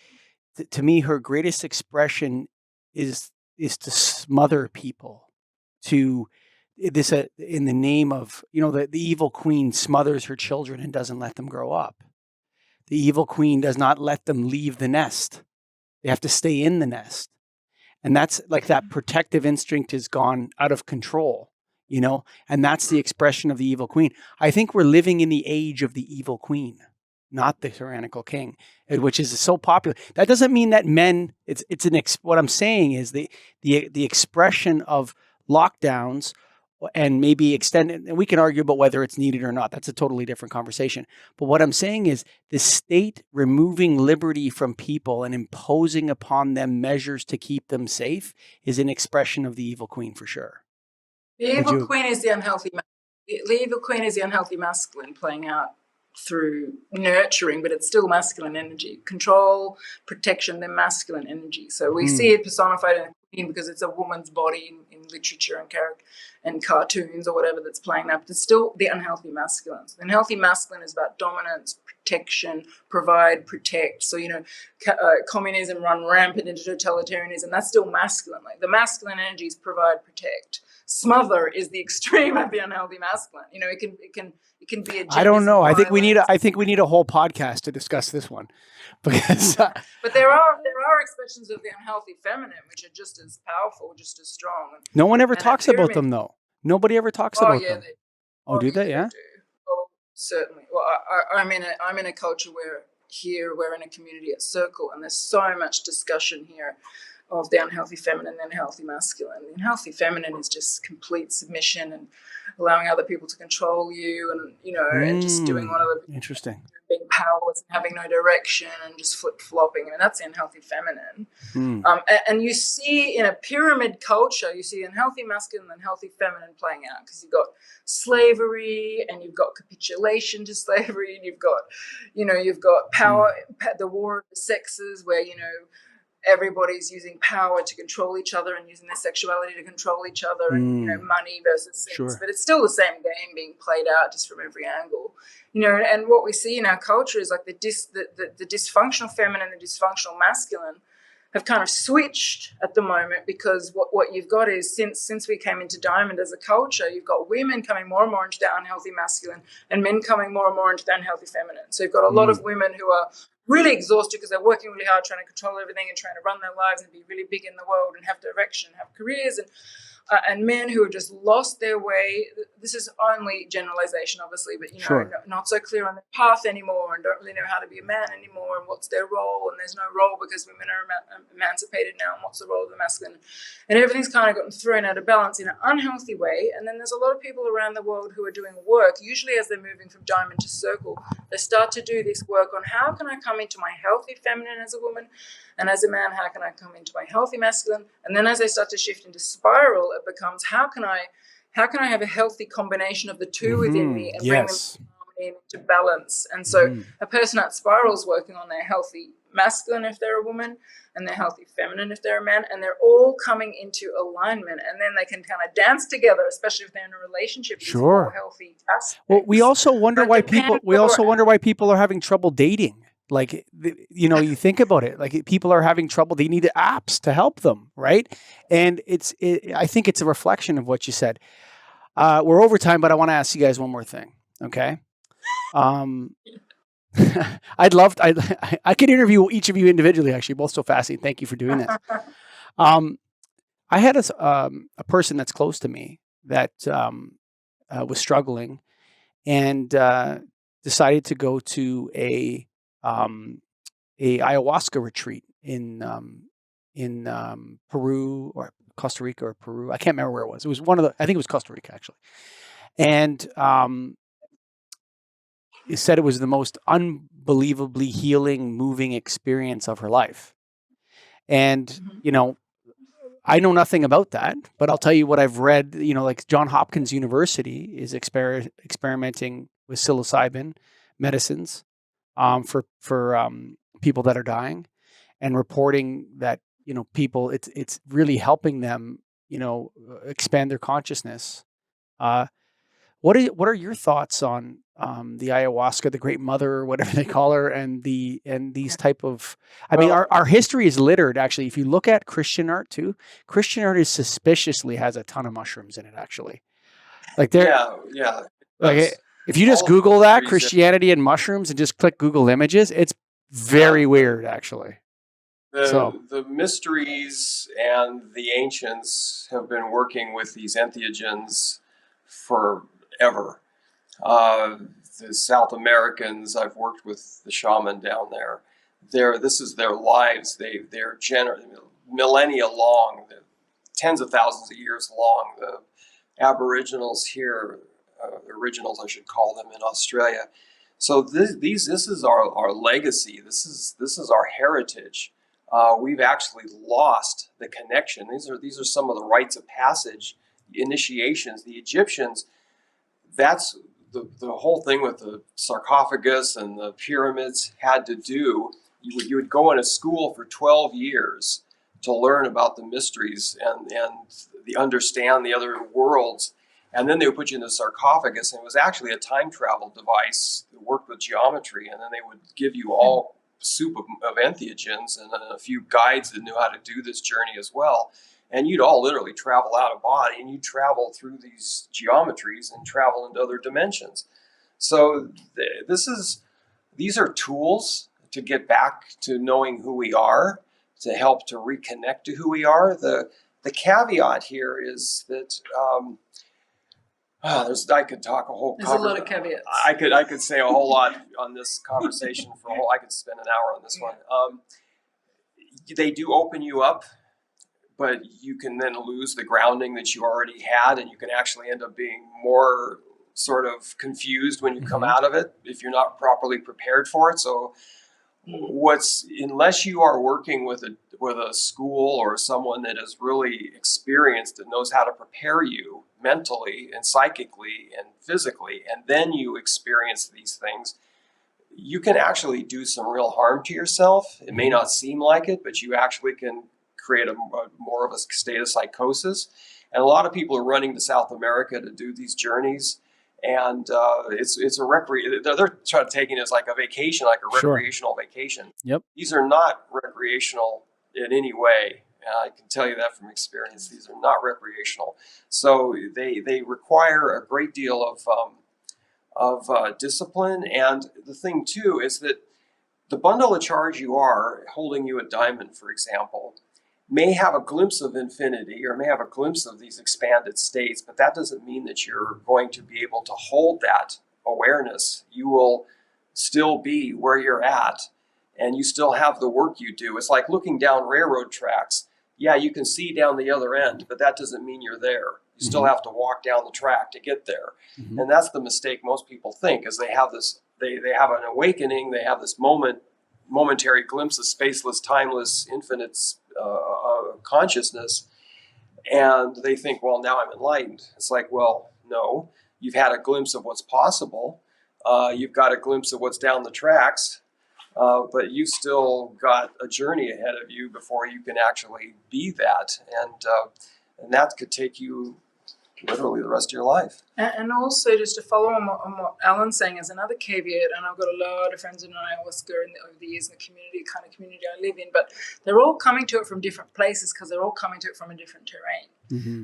her greatest expression is to smother people. To this in the name of the evil queen smothers her children and doesn't let them grow up. The evil queen does not let them leave the nest. They have to stay in the nest. And that's like that protective instinct has gone out of control, and that's the expression of the evil queen. I think we're living in the age of the evil queen, not the tyrannical king, which is so popular. That doesn't mean that men, what I'm saying is the expression of lockdowns and maybe extended, and we can argue about whether it's needed or not. That's a totally different conversation. But what I'm saying is the state removing liberty from people and imposing upon them measures to keep them safe is an expression of the evil queen for sure. The evil queen is the unhealthy. The evil queen is the unhealthy masculine playing out through nurturing, but it's still masculine energy. Control, protection, then masculine energy. So we see it personified in a queen because it's a woman's body in literature and character and cartoons or whatever that's playing that. But it's still the unhealthy masculine. So the unhealthy masculine is about dominance, protection, provide, protect. So, communism run rampant into totalitarianism. That's still masculine. Like the masculine energy is provide, protect. Smother is the extreme of the unhealthy masculine. It can be a. I don't know. I think we need a whole podcast to discuss this one, because. But there are expressions of the unhealthy feminine which are just as powerful, just as strong. No one ever talks about them, though. Nobody ever talks about them. Do they? Yeah. Oh, certainly. Well, I'm in a culture where we're in a community at Circle, and there's so much discussion here of the unhealthy feminine and unhealthy masculine. The unhealthy feminine is just complete submission and allowing other people to control you, and and just doing one of the interesting, being powerless and having no direction and just flip flopping. I mean, that's the unhealthy feminine. And you see in a pyramid culture, you see unhealthy masculine and unhealthy feminine playing out, because you've got slavery and you've got capitulation to slavery, and you've got power, the war of the sexes, where everybody's using power to control each other and using their sexuality to control each other, and money versus sex. Sure. But it's still the same game being played out just from every angle. And what we see in our culture is like the dysfunctional feminine and the dysfunctional masculine have kind of switched at the moment, because what you've got is, since we came into Diamond as a culture, you've got women coming more and more into the unhealthy masculine and men coming more and more into the unhealthy feminine. So you've got a lot of women who are really exhausted because they're working really hard, trying to control everything and trying to run their lives and be really big in the world and have direction and have careers, and men who have just lost their way. This is only generalization, obviously, but Sure. not so clear on their path anymore, and don't really know how to be a man anymore, and what's their role, and there's no role because women are emancipated now, and what's the role of the masculine, and everything's kind of gotten thrown out of balance in an unhealthy way. And then there's a lot of people around the world who are doing work, usually as they're moving from Diamond to Circle, they start to do this work on how can I come into my healthy feminine as a woman, and as a man, how can I come into my healthy masculine? And then as they start to shift into spiral, it becomes how can I have a healthy combination of the two within me and bring them to harmony, to balance? And so a person at spiral is working on their healthy masculine if they're a woman, and their healthy feminine if they're a man, and they're all coming into alignment, and then they can kind of dance together, especially if they're in a relationship. Sure. Healthy aspects. Well, we also wonder why people are having trouble dating. Like, you think about it, like people are having trouble. They need apps to help them, right? And I think it's a reflection of what you said. We're over time, but I want to ask you guys one more thing. Okay. I could interview each of you individually, actually, both so fascinating. Thank you for doing this. I had a person that's close to me that was struggling and decided to go to a ayahuasca retreat in Peru or Costa Rica or Peru. I can't remember where it was. It was I think it was Costa Rica, actually. And he said it was the most unbelievably healing, moving experience of her life. And, I know nothing about that, but I'll tell you what I've read. Like Johns Hopkins University is experimenting with psilocybin medicines for people that are dying, and reporting that people, it's really helping them expand their consciousness. What are your thoughts on the ayahuasca, the Great Mother, or whatever they call her, and these type of? I mean, our history is littered. Actually, if you look at Christian art too, Christian art is suspiciously has a ton of mushrooms in it. Actually, like like if you just Google that Christianity and mushrooms and just click Google Images, it's very weird actually. The mysteries and the ancients have been working with these entheogens forever. The South Americans, I've worked with the shaman down there. This is their lives. They're millennia long, tens of thousands of years long. The Aboriginals here, originals I should call them, in Australia. So this is our legacy. This is our heritage. We've actually lost the connection. These are some of the rites of passage, initiations. The Egyptians, that's the whole thing with the sarcophagus and the pyramids had to do. You would go in a school for 12 years to learn about the mysteries and understand the other worlds. And then they would put you in the sarcophagus, and it was actually a time travel device that worked with geometry. And then they would give you all soup of entheogens and a few guides that knew how to do this journey as well. And you'd all literally travel out of body, and you'd travel through these geometries and travel into other dimensions. So these are tools to get back to knowing who we are, to help to reconnect to who we are. The caveat here is that I could talk a whole. There's a lot of caveats. I could say a whole lot on this conversation I could spend an hour on this one. They do open you up, but you can then lose the grounding that you already had, and you can actually end up being more sort of confused when you come out of it if you're not properly prepared for it. So unless you are working with a school or someone that is really experienced and knows how to prepare you mentally and psychically and physically, and then you experience these things, you can actually do some real harm to yourself. It may not seem like it, but you actually can create more of a state of psychosis. And a lot of people are running to South America to do these journeys. And it's a they're taking it as like a vacation, like a recreational vacation. Yep. These are not recreational in any way. I can tell you that from experience. These are not recreational. So they require a great deal of discipline. And the thing too is that the bundle of charge you are holding you at Diamond, for example, may have a glimpse of infinity or may have a glimpse of these expanded states, but that doesn't mean that you're going to be able to hold that awareness. You will still be where you're at, and you still have the work you do. It's like looking down railroad tracks. Yeah, you can see down the other end, but that doesn't mean you're there. You still have to walk down the track to get there. And that's the mistake most people think, is they have this, they have an awakening, they have this momentary glimpse of spaceless, timeless, infinite consciousness, and they think, well, now I'm enlightened. It's like, well, no, you've had a glimpse of what's possible. You've got a glimpse of what's down the tracks, but you still got a journey ahead of you before you can actually be that, and that could take you literally the rest of your life. And also, just to follow on what Alan's saying, as another caveat, and I've got a lot of friends in ayahuasca over the years in the kind of community I live in, but they're all coming to it from different places because they're all coming to it from a different terrain.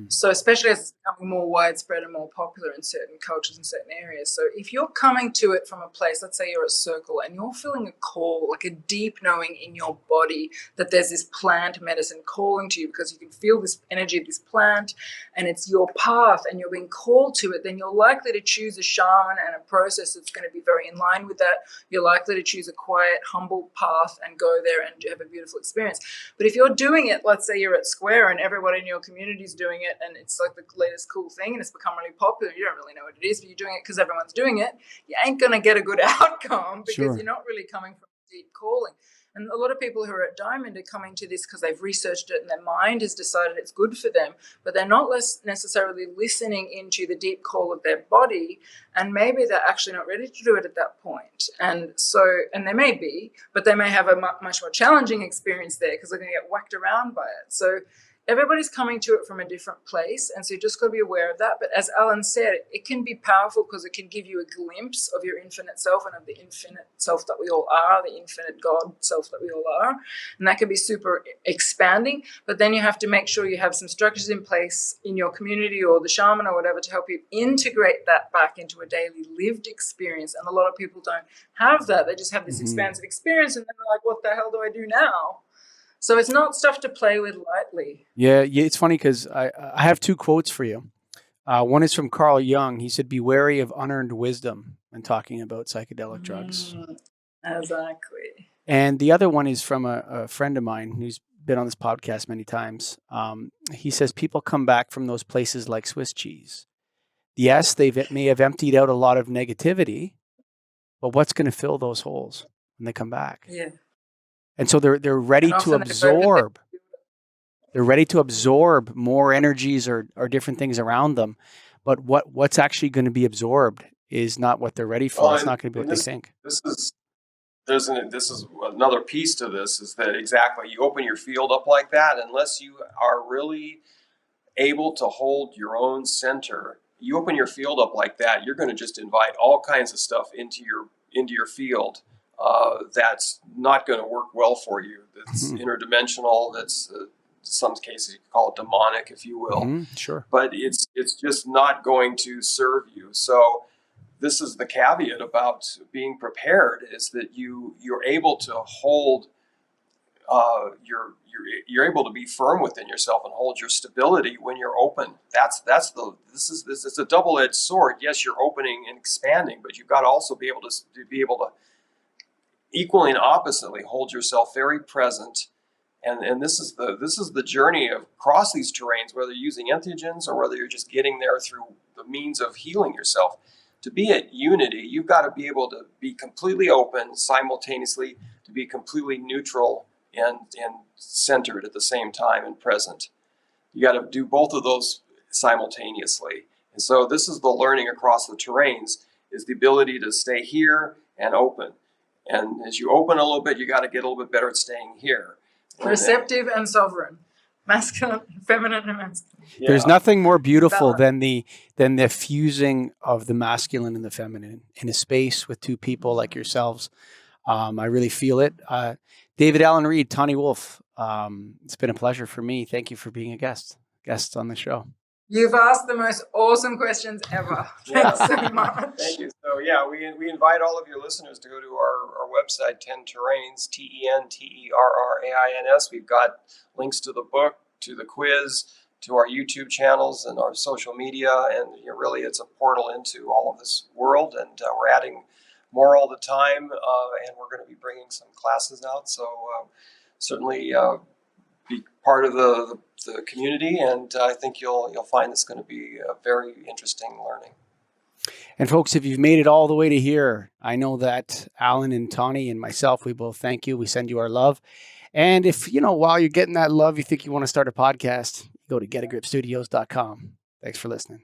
So especially as it's becoming more widespread and more popular in certain cultures and certain areas. So if you're coming to it from a place, let's say you're at Circle, and you're feeling a call, like a deep knowing in your body that there's this plant medicine calling to you because you can feel this energy of this plant and it's your path and you're being called to it, then you're likely to choose a shaman and a process that's going to be very in line with that. You're likely to choose a quiet, humble path and go there and have a beautiful experience. But if you're doing it, let's say you're at Square and everyone in your community is doing it and it's like the latest cool thing and it's become really popular, you don't really know what it is, but you're doing it because everyone's doing it, you ain't going to get a good outcome because you're not really coming from a deep calling. And a lot of people who are at Diamond are coming to this because they've researched it and their mind has decided it's good for them, but they're not necessarily listening into the deep call of their body, and maybe they're actually not ready to do it at that point. And they may be, but they may have a much more challenging experience there because they're going to get whacked around by it. So everybody's coming to it from a different place, and so you just got to be aware of that. But as Alan said, it can be powerful because it can give you a glimpse of your infinite self and of the infinite self that we all are, the infinite God self that we all are, and that can be super expanding. But then you have to make sure you have some structures in place in your community or the shaman or whatever to help you integrate that back into a daily lived experience. And a lot of people don't have that. They just have this expansive experience, and then they're like, what the hell do I do now? So it's not stuff to play with lightly. Yeah, it's funny because I have two quotes for you. One is from Carl Jung. He said, "Be wary of unearned wisdom," when talking about psychedelic drugs. Exactly. And the other one is from a friend of mine who's been on this podcast many times. He says, people come back from those places like Swiss cheese. Yes, they may have emptied out a lot of negativity, but what's going to fill those holes when they come back? Yeah. And so they're ready to absorb. They're ready to absorb more energies or different things around them. But what's actually going to be absorbed is not what they're ready for. It's not going to be what they think. This is another piece to this, is that exactly, you open your field up like that, unless you are really able to hold your own center, you open your field up like that, you're going to just invite all kinds of stuff into your field. That's not going to work well for you. That's interdimensional. That's in some cases you could call it demonic, if you will. Sure. But it's just not going to serve you. So this is the caveat about being prepared: is that you're able to hold you're able to be firm within yourself and hold your stability when you're open. It's a double-edged sword. Yes, you're opening and expanding, but you've got to also be able to equally and oppositely hold yourself very present. And this is the journey of across these terrains, whether you're using entheogens or whether you're just getting there through the means of healing yourself. To be at unity, you've got to be able to be completely open simultaneously, to be completely neutral and centered at the same time and present. You got to do both of those simultaneously. And so this is the learning across the terrains, is the ability to stay here and open. And as you open a little bit, you got to get a little bit better at staying here. Receptive and sovereign. Masculine, feminine, and masculine. Yeah. There's nothing more beautiful than the fusing of the masculine and the feminine in a space with two people like yourselves. I really feel it. David Allen Reed, Tahnee Woolf, it's been a pleasure for me. Thank you for being a guest on the show. You've asked the most awesome questions ever. Thanks so much. Thank you. So we invite all of your listeners to go to our website, 10 Terrains, TENTERRAINS. We've got links to the book, to the quiz, to our YouTube channels and our social media, and really it's a portal into all of this world, and we're adding more all the time, and we're going to be bringing some classes out. So certainly be part of the community, and I think you'll find this going to be a very interesting learning. And folks, if you've made it all the way to here, I know that Alan and Tahnee and myself, we both thank you. We send you our love. And if, while you're getting that love, you think you want to start a podcast, go to getagripstudios.com. Thanks for listening.